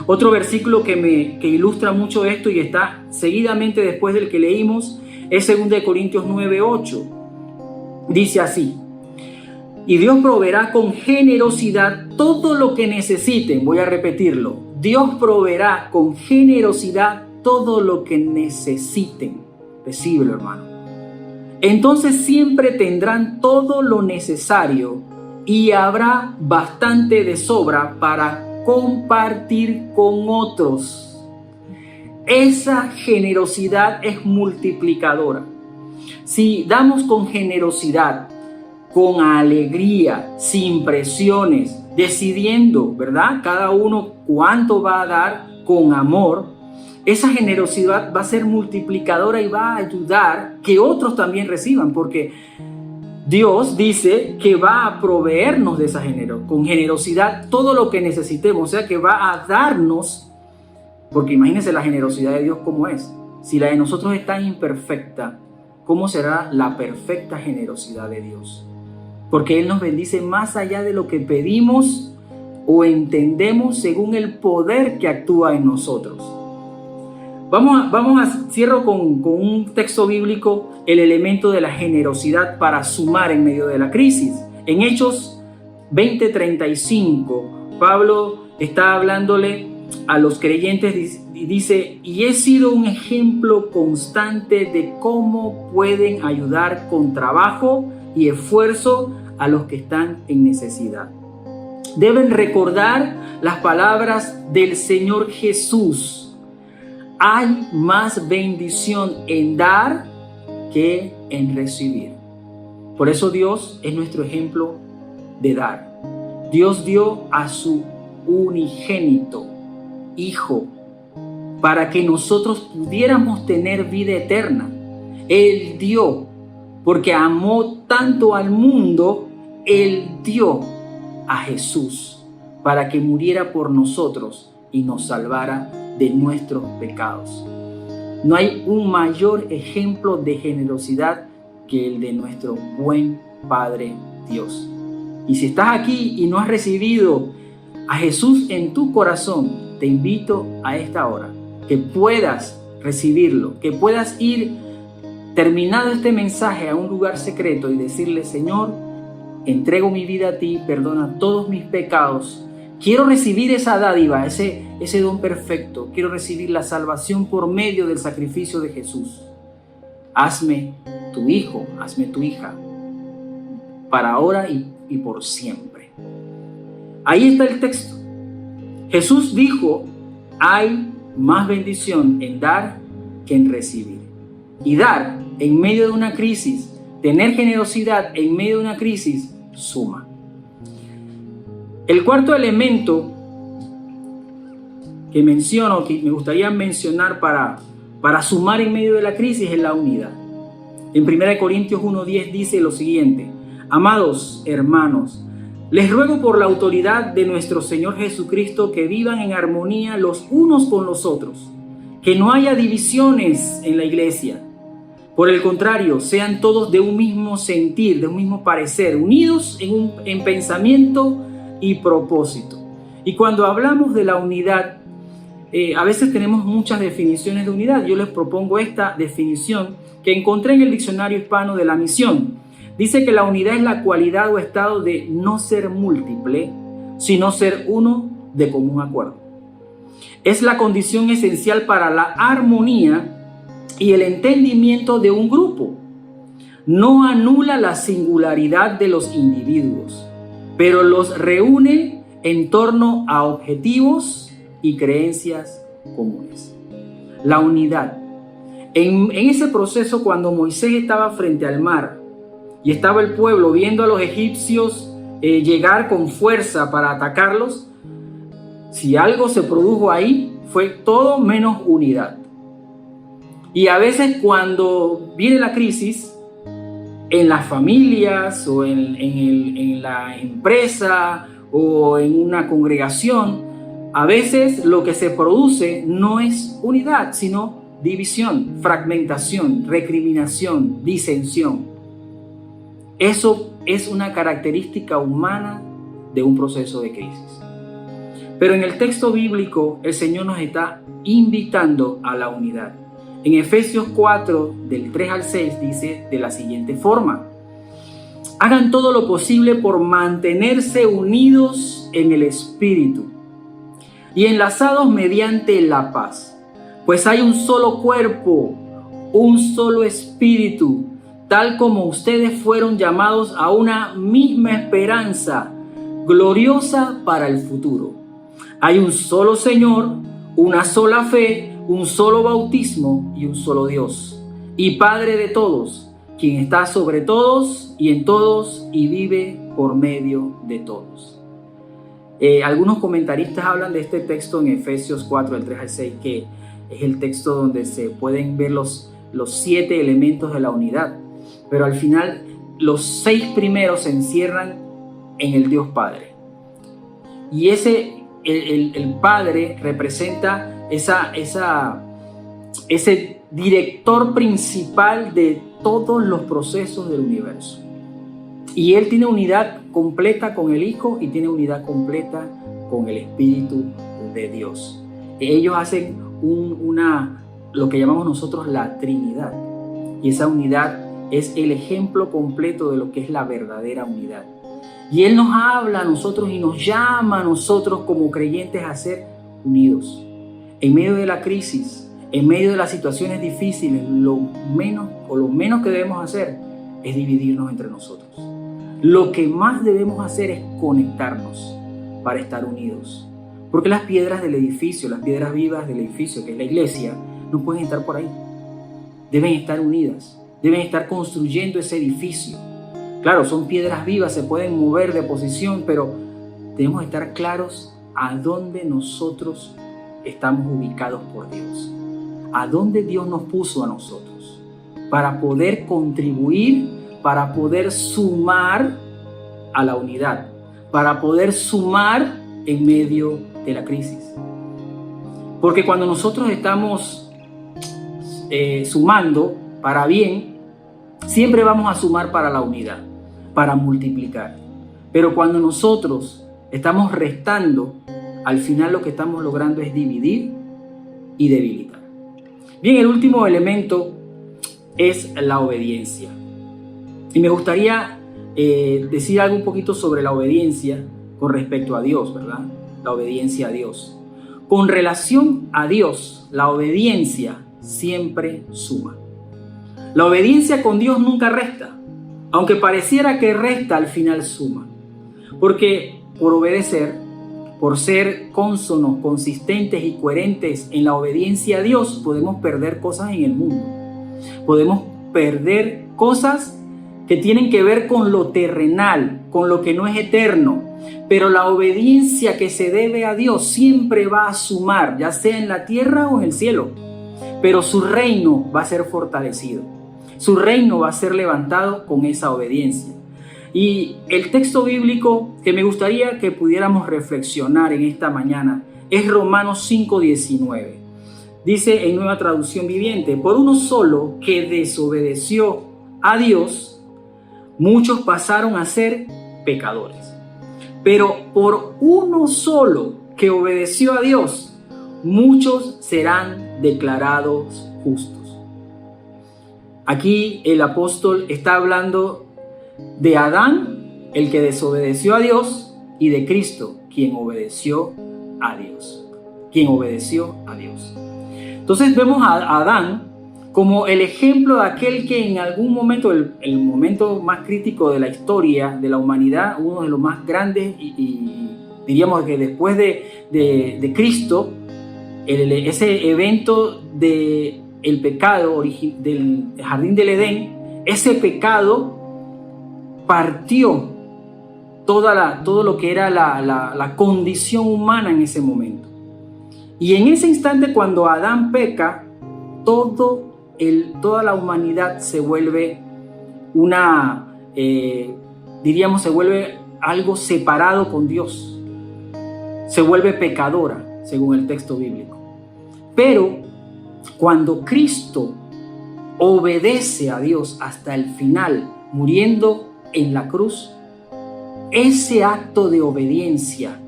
Otro versículo que ilustra mucho esto y está seguidamente después del que leímos es 2 Corintios 9:8. Dice así: y Dios proveerá con generosidad todo lo que necesiten. Voy a repetirlo. Dios proveerá con generosidad todo lo que necesiten. Recíbelo, hermano. Entonces siempre tendrán todo lo necesario y habrá bastante de sobra para compartir con otros. Esa generosidad es multiplicadora. Si damos con generosidad, con alegría, sin presiones, decidiendo, ¿verdad? Cada uno cuánto va a dar con amor, esa generosidad va a ser multiplicadora y va a ayudar que otros también reciban, porque Dios dice que va a proveernos de esa con generosidad todo lo que necesitemos, o sea que va a darnos, porque imagínense la generosidad de Dios cómo es. Si la de nosotros es tan imperfecta, ¿cómo será la perfecta generosidad de Dios? Porque Él nos bendice más allá de lo que pedimos o entendemos según el poder que actúa en nosotros. Cierro con un texto bíblico, el elemento de la generosidad para sumar en medio de la crisis. En Hechos 20:35, Pablo está hablándole a los creyentes y dice: y he sido un ejemplo constante de cómo pueden ayudar con trabajo y esfuerzo a los que están en necesidad. Deben recordar las palabras del Señor Jesús: hay más bendición en dar que en recibir. Por eso Dios es nuestro ejemplo de dar. Dios dio a su unigénito Hijo para que nosotros pudiéramos tener vida eterna. Él dio, porque amó tanto al mundo, Él dio a Jesús para que muriera por nosotros y nos salvara de nuestros pecados. No hay un mayor ejemplo de generosidad que el de nuestro buen Padre Dios. Y si estás aquí y no has recibido a Jesús en tu corazón, te invito a esta hora que puedas recibirlo, que puedas ir terminado este mensaje a un lugar secreto y decirle: Señor, entrego mi vida a ti, perdona todos mis pecados. Quiero recibir esa dádiva, ese don perfecto. Quiero recibir la salvación por medio del sacrificio de Jesús. Hazme tu hijo, hazme tu hija, para ahora y por siempre. Ahí está el texto. Jesús dijo: hay más bendición en dar que en recibir. Y dar en medio de una crisis, tener generosidad en medio de una crisis, suma. El cuarto elemento que menciono, que me gustaría mencionar para sumar en medio de la crisis, es la unidad. En 1 Corintios 1:10 dice lo siguiente: amados hermanos, les ruego por la autoridad de nuestro Señor Jesucristo que vivan en armonía los unos con los otros, que no haya divisiones en la iglesia, Por el contrario, sean todos de un mismo sentir, de un mismo parecer, unidos en pensamiento y propósito. Y cuando hablamos de la unidad, a veces tenemos muchas definiciones de unidad. Yo les propongo esta definición que encontré en el Diccionario Hispano de la Misión. Dice que la unidad es la cualidad o estado de no ser múltiple, sino ser uno de común acuerdo. Es la condición esencial para la armonía y el entendimiento de un grupo. No anula la singularidad de los individuos, pero los reúne en torno a objetivos y creencias comunes. La unidad. En ese proceso, cuando Moisés estaba frente al mar y estaba el pueblo viendo a los egipcios llegar con fuerza para atacarlos, si algo se produjo ahí, fue todo menos unidad. Y a veces cuando viene la crisis, en las familias o en la empresa o en una congregación, a veces lo que se produce no es unidad, sino división, fragmentación, recriminación, disensión. Eso es una característica humana de un proceso de crisis. Pero en el texto bíblico, el Señor nos está invitando a la unidad. En Efesios 4, del 3 al 6, dice de la siguiente forma: hagan todo lo posible por mantenerse unidos en el Espíritu y enlazados mediante la paz, pues hay un solo cuerpo, un solo Espíritu, tal como ustedes fueron llamados a una misma esperanza gloriosa para el futuro. Hay un solo Señor, una sola fe, un solo bautismo y un solo Dios y Padre de todos, quien está sobre todos y en todos y vive por medio de todos. Algunos comentaristas hablan de este texto en Efesios 4, del 3 al 6, que es el texto donde se pueden ver los 7 elementos de la unidad, pero al final los 6 primeros se encierran en el Dios Padre. Y el Padre representa ese director principal de todos los procesos del universo. Y Él tiene unidad completa con el Hijo y tiene unidad completa con el Espíritu de Dios. Ellos hacen lo que llamamos nosotros la Trinidad. Y esa unidad es el ejemplo completo de lo que es la verdadera unidad. Y Él nos habla a nosotros y nos llama a nosotros como creyentes a ser unidos. En medio de la crisis, en medio de las situaciones difíciles, lo menos que debemos hacer es dividirnos entre nosotros. Lo que más debemos hacer es conectarnos para estar unidos. Porque las piedras del edificio, las piedras vivas del edificio, que es la iglesia, no pueden estar por ahí. Deben estar unidas, deben estar construyendo ese edificio. Claro, son piedras vivas, se pueden mover de posición, pero debemos estar claros a dónde nosotros estamos ubicados por Dios. A dónde Dios nos puso a nosotros para poder contribuir, para poder sumar a la unidad, para poder sumar en medio de la crisis. Porque cuando nosotros estamos sumando para bien, siempre vamos a sumar para la unidad, para multiplicar. Pero cuando nosotros estamos restando, al final lo que estamos logrando es dividir y debilitar. Bien, el último elemento es la obediencia. Y me gustaría decir algo un poquito sobre la obediencia con respecto a Dios, ¿verdad? La obediencia a Dios. Con relación a Dios, la obediencia siempre suma. La obediencia con Dios nunca resta. Aunque pareciera que resta, al final suma. Porque por obedecer, por ser cónsonos, consistentes y coherentes en la obediencia a Dios, podemos perder cosas en el mundo. Podemos perder cosas que tienen que ver con lo terrenal, con lo que no es eterno. Pero la obediencia que se debe a Dios siempre va a sumar, ya sea en la tierra o en el cielo. Pero su reino va a ser fortalecido. Su reino va a ser levantado con esa obediencia. Y el texto bíblico que me gustaría que pudiéramos reflexionar en esta mañana es Romanos 5:19. Dice en Nueva Traducción Viviente: por uno solo que desobedeció a Dios, muchos pasaron a ser pecadores. Pero por uno solo que obedeció a Dios, muchos serán declarados justos. Aquí el apóstol está hablando de Adán, el que desobedeció a Dios, y de Cristo, quien obedeció a Dios. Entonces vemos a Adán como el ejemplo de aquel que en algún momento, el momento más crítico de la historia de la humanidad, uno de los más grandes, y diríamos que después de Cristo, ese evento del pecado del jardín del Edén, ese pecado partió todo lo que era la condición humana en ese momento. Y en ese instante, cuando Adán peca, toda la humanidad se vuelve se vuelve algo separado con Dios. Se vuelve pecadora, según el texto bíblico. Pero cuando Cristo obedece a Dios hasta el final, muriendo en la cruz, ese acto de obediencia,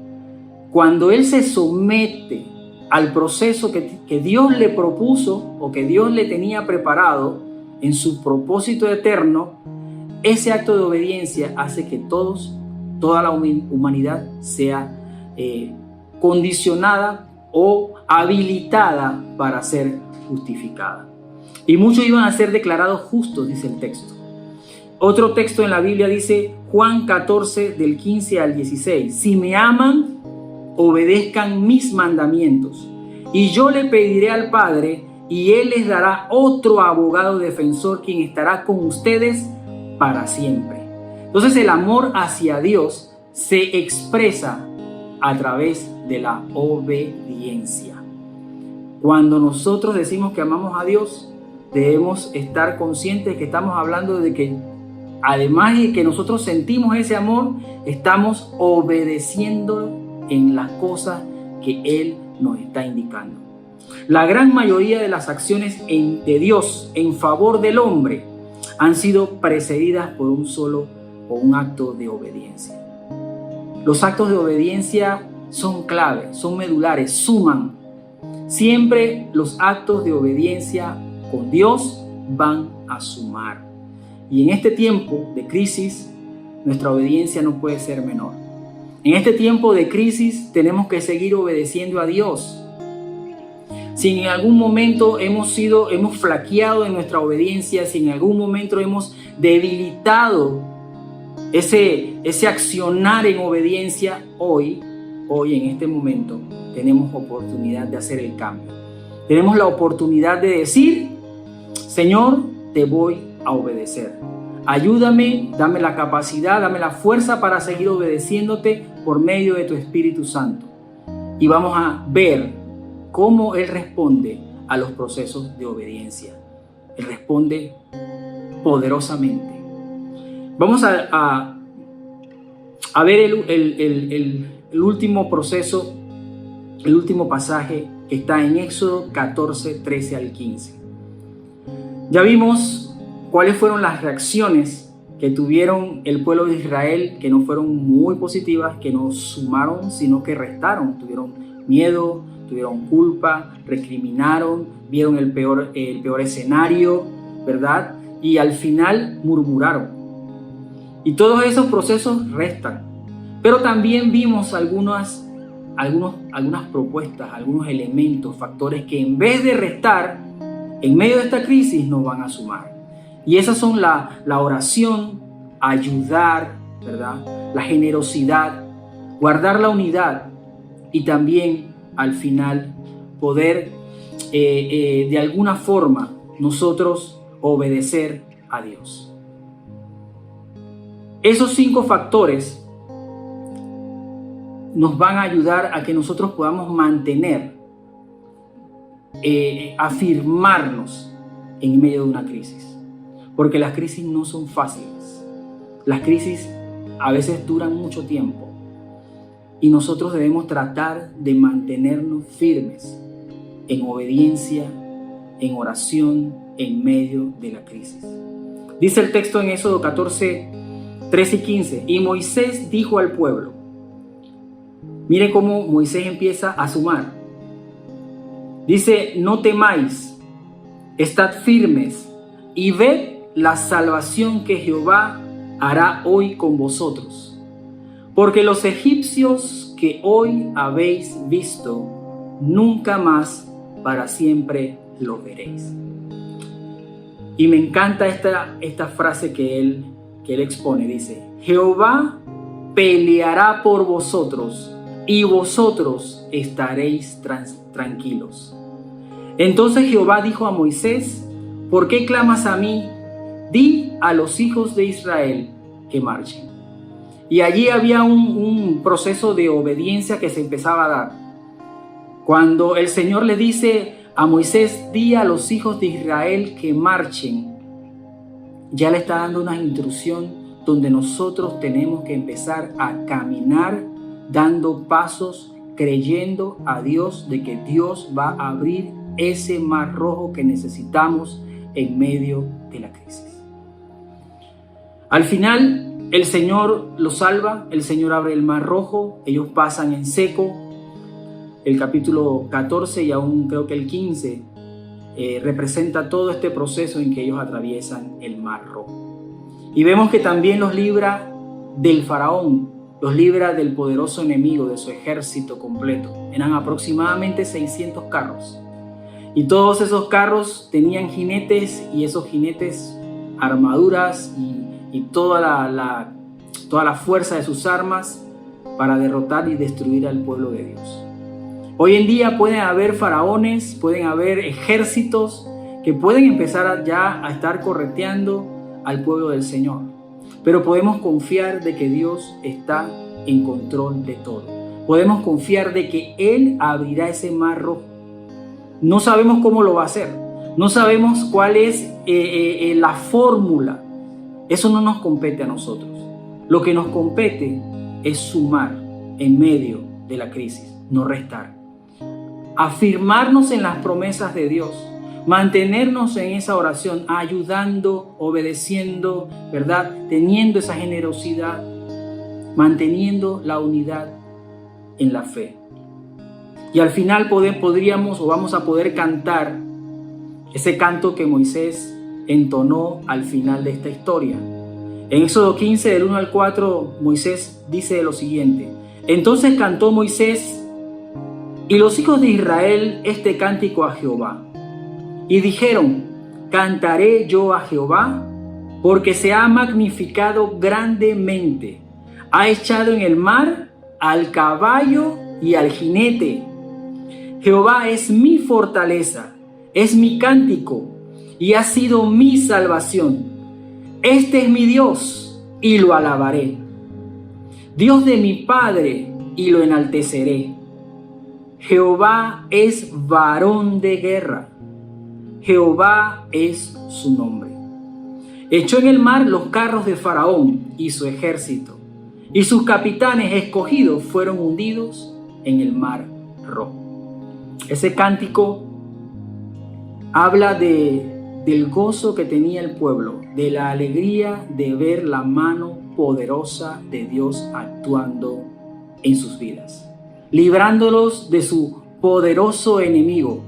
cuando Él se somete al proceso que Dios le propuso o que Dios le tenía preparado en su propósito eterno, ese acto de obediencia hace que toda la humanidad sea condicionada o habilitada para ser justificada. Y muchos iban a ser declarados justos, dice el texto. Otro texto en la Biblia dice, Juan 14, del 15 al 16, si me aman, obedezcan mis mandamientos, y yo le pediré al Padre, y Él les dará otro abogado defensor, quien estará con ustedes para siempre. Entonces el amor hacia Dios se expresa a través de la obediencia. Cuando nosotros decimos que amamos a Dios, debemos estar conscientes que estamos hablando de que, además de que nosotros sentimos ese amor, estamos obedeciendo en las cosas que Él nos está indicando. La gran mayoría de las acciones de Dios en favor del hombre han sido precedidas por un acto de obediencia. Los actos de obediencia son clave, son medulares, suman. Siempre los actos de obediencia con Dios van a sumar. Y en este tiempo de crisis, nuestra obediencia no puede ser menor. En este tiempo de crisis tenemos que seguir obedeciendo a Dios. Si en algún momento hemos flaqueado en nuestra obediencia, si en algún momento hemos debilitado ese accionar en obediencia, hoy en este momento tenemos oportunidad de hacer el cambio. Tenemos la oportunidad de decir, Señor, te voy a obedecer. Ayúdame, dame la capacidad, dame la fuerza para seguir obedeciéndote por medio de tu Espíritu Santo. Y vamos a ver cómo Él responde a los procesos de obediencia. Él responde poderosamente. Vamos a ver el último proceso, el último pasaje que está en Éxodo 14, 13 al 15. Ya vimos cuáles fueron las reacciones que tuvieron el pueblo de Israel, que no fueron muy positivas, que no sumaron, sino que restaron. Tuvieron miedo, tuvieron culpa, recriminaron, vieron el peor escenario, ¿verdad? Y al final murmuraron. Y todos esos procesos restan. Pero también vimos algunas propuestas, algunos elementos, factores que en vez de restar, en medio de esta crisis nos van a sumar. Y esas son la oración, ayudar, ¿verdad? La generosidad, guardar la unidad y también al final poder de alguna forma nosotros obedecer a Dios. Esos 5 factores nos van a ayudar a que nosotros podamos mantener, afirmarnos en medio de una crisis. Porque las crisis no son fáciles. Las crisis a veces duran mucho tiempo. Y nosotros debemos tratar de mantenernos firmes en obediencia, en oración, en medio de la crisis. Dice el texto en Éxodo 14, 13 y 15. Y Moisés dijo al pueblo, mire cómo Moisés empieza a sumar. Dice, no temáis, estad firmes y ved la salvación que Jehová hará hoy con vosotros. Porque los egipcios que hoy habéis visto, nunca más para siempre los veréis. Y me encanta esta frase que él expone. Dice, Jehová peleará por vosotros y vosotros estaréis tranquilos. Entonces Jehová dijo a Moisés, ¿por qué clamas a mí? Di a los hijos de Israel que marchen. Y allí había un proceso de obediencia que se empezaba a dar. Cuando el Señor le dice a Moisés, di a los hijos de Israel que marchen, ya le está dando una instrucción donde nosotros tenemos que empezar a caminar dando pasos, creyendo a Dios de que Dios va a abrir ese mar rojo que necesitamos en medio de la crisis. Al final, el Señor los salva, el Señor abre el mar rojo, ellos pasan en seco. El capítulo 14 y aún creo que el 15 representa todo este proceso en que ellos atraviesan el mar rojo. Y vemos que también los libra del faraón, los libra del poderoso enemigo, de su ejército completo. Eran aproximadamente 600 carros. Y todos esos carros tenían jinetes y esos jinetes armaduras y toda la fuerza de sus armas para derrotar y destruir al pueblo de Dios. Hoy en día pueden haber faraones, pueden haber ejércitos que pueden empezar ya a estar correteando al pueblo del Señor. Pero podemos confiar de que Dios está en control de todo. Podemos confiar de que Él abrirá ese mar rojo. No sabemos cómo lo va a hacer. No sabemos cuál es la fórmula. Eso no nos compete a nosotros. Lo que nos compete es sumar en medio de la crisis, no restar. Afirmarnos en las promesas de Dios. Mantenernos en esa oración, ayudando, obedeciendo, ¿verdad? Teniendo esa generosidad, manteniendo la unidad en la fe. Y al final vamos a poder cantar ese canto que Moisés entonó al final de esta historia. En Éxodo 15, del 1 al 4, Moisés dice lo siguiente. Entonces cantó Moisés y los hijos de Israel este cántico a Jehová. Y dijeron, cantaré yo a Jehová, porque se ha magnificado grandemente. Ha echado en el mar al caballo y al jinete. Jehová es mi fortaleza, es mi cántico, y ha sido mi salvación. Este es mi Dios, y lo alabaré. Dios de mi Padre, y lo enalteceré. Jehová es varón de guerra. Jehová es su nombre. Echó en el mar los carros de Faraón y su ejército, y sus capitanes escogidos fueron hundidos en el mar rojo. Ese cántico habla del gozo que tenía el pueblo, de la alegría de ver la mano poderosa de Dios actuando en sus vidas, librándolos de su poderoso enemigo,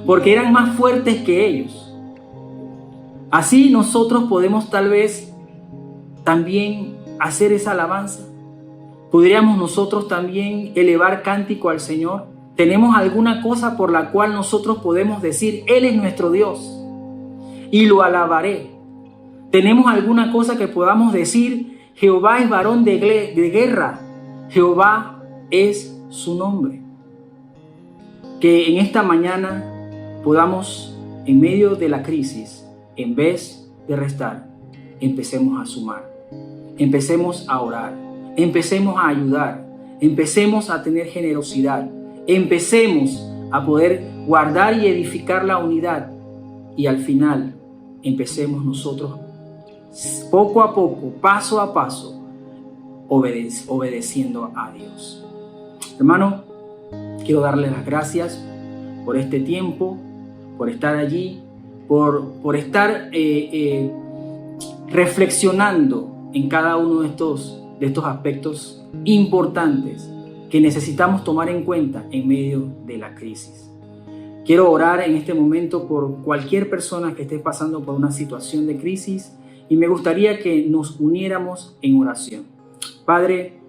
porque eran más fuertes que ellos. Así nosotros podemos tal vez también hacer esa alabanza. ¿Podríamos nosotros también elevar cántico al Señor? ¿Tenemos alguna cosa por la cual nosotros podemos decir, Él es nuestro Dios y lo alabaré? ¿Tenemos alguna cosa que podamos decir, Jehová es varón de guerra, Jehová es su nombre? Que en esta mañana podamos, en medio de la crisis, en vez de restar, empecemos a sumar, empecemos a orar, empecemos a ayudar, empecemos a tener generosidad, empecemos a poder guardar y edificar la unidad, y al final empecemos nosotros poco a poco, paso a paso, obedeciendo a Dios. Hermano, quiero darle las gracias por este tiempo, por estar allí, por estar reflexionando en cada uno de estos aspectos importantes que necesitamos tomar en cuenta en medio de la crisis. Quiero orar en este momento por cualquier persona que esté pasando por una situación de crisis y me gustaría que nos uniéramos en oración. Padre,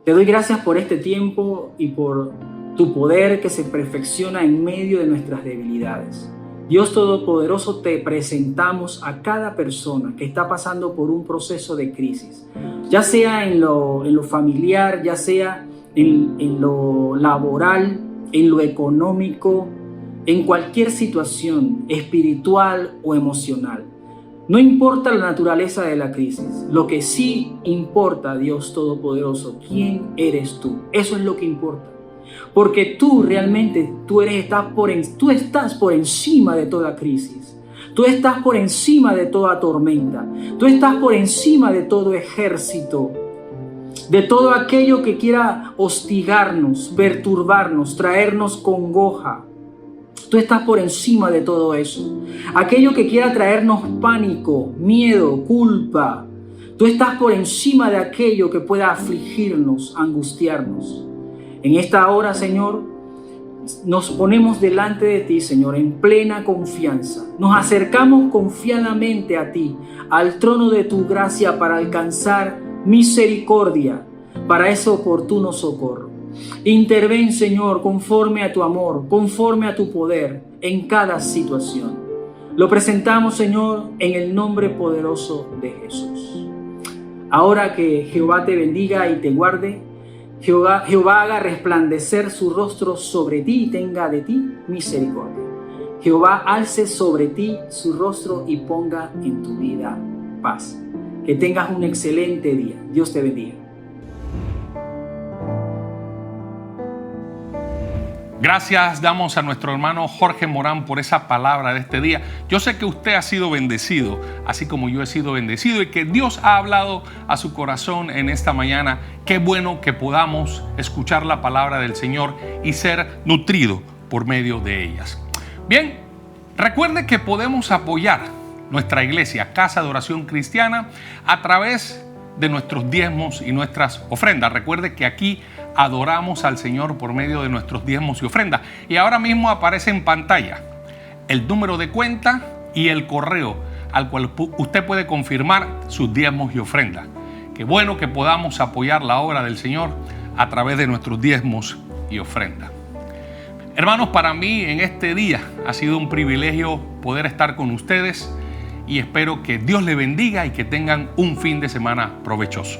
te doy gracias por este tiempo y por tu poder que se perfecciona en medio de nuestras debilidades. Dios Todopoderoso, te presentamos a cada persona que está pasando por un proceso de crisis, ya sea en lo familiar, ya sea en lo laboral, en lo económico, en cualquier situación espiritual o emocional. No importa la naturaleza de la crisis, lo que sí importa, Dios Todopoderoso, ¿quién eres tú? Eso es lo que importa. Porque tú realmente, tú estás por encima de toda crisis. Tú estás por encima de toda tormenta. Tú estás por encima de todo ejército, de todo aquello que quiera hostigarnos, perturbarnos, traernos congoja. Tú estás por encima de todo eso. Aquello que quiera traernos pánico, miedo, culpa. Tú estás por encima de aquello que pueda afligirnos, angustiarnos. En esta hora, Señor, nos ponemos delante de ti, Señor, en plena confianza. Nos acercamos confiadamente a ti, al trono de tu gracia para alcanzar misericordia, para ese oportuno socorro. Interven, Señor, conforme a tu amor, conforme a tu poder en cada situación. Lo presentamos, Señor, en el nombre poderoso de Jesús. Ahora que Jehová te bendiga y te guarde, Jehová haga resplandecer su rostro sobre ti y tenga de ti misericordia. Jehová alce sobre ti su rostro y ponga en tu vida paz. Que tengas un excelente día. Dios te bendiga. Gracias damos a nuestro hermano Jorge Morán por esa palabra de este día. Yo sé que usted ha sido bendecido, así como yo he sido bendecido, y que Dios ha hablado a su corazón en esta mañana. Qué bueno que podamos escuchar la palabra del Señor y ser nutridos por medio de ellas. Bien, recuerde que podemos apoyar nuestra iglesia, Casa de Oración Cristiana, a través de nuestros diezmos y nuestras ofrendas. Recuerde que aquí adoramos al Señor por medio de nuestros diezmos y ofrendas. Y ahora mismo aparece en pantalla el número de cuenta y el correo al cual usted puede confirmar sus diezmos y ofrendas. Qué bueno que podamos apoyar la obra del Señor a través de nuestros diezmos y ofrendas. Hermanos, para mí en este día ha sido un privilegio poder estar con ustedes y espero que Dios les bendiga y que tengan un fin de semana provechoso.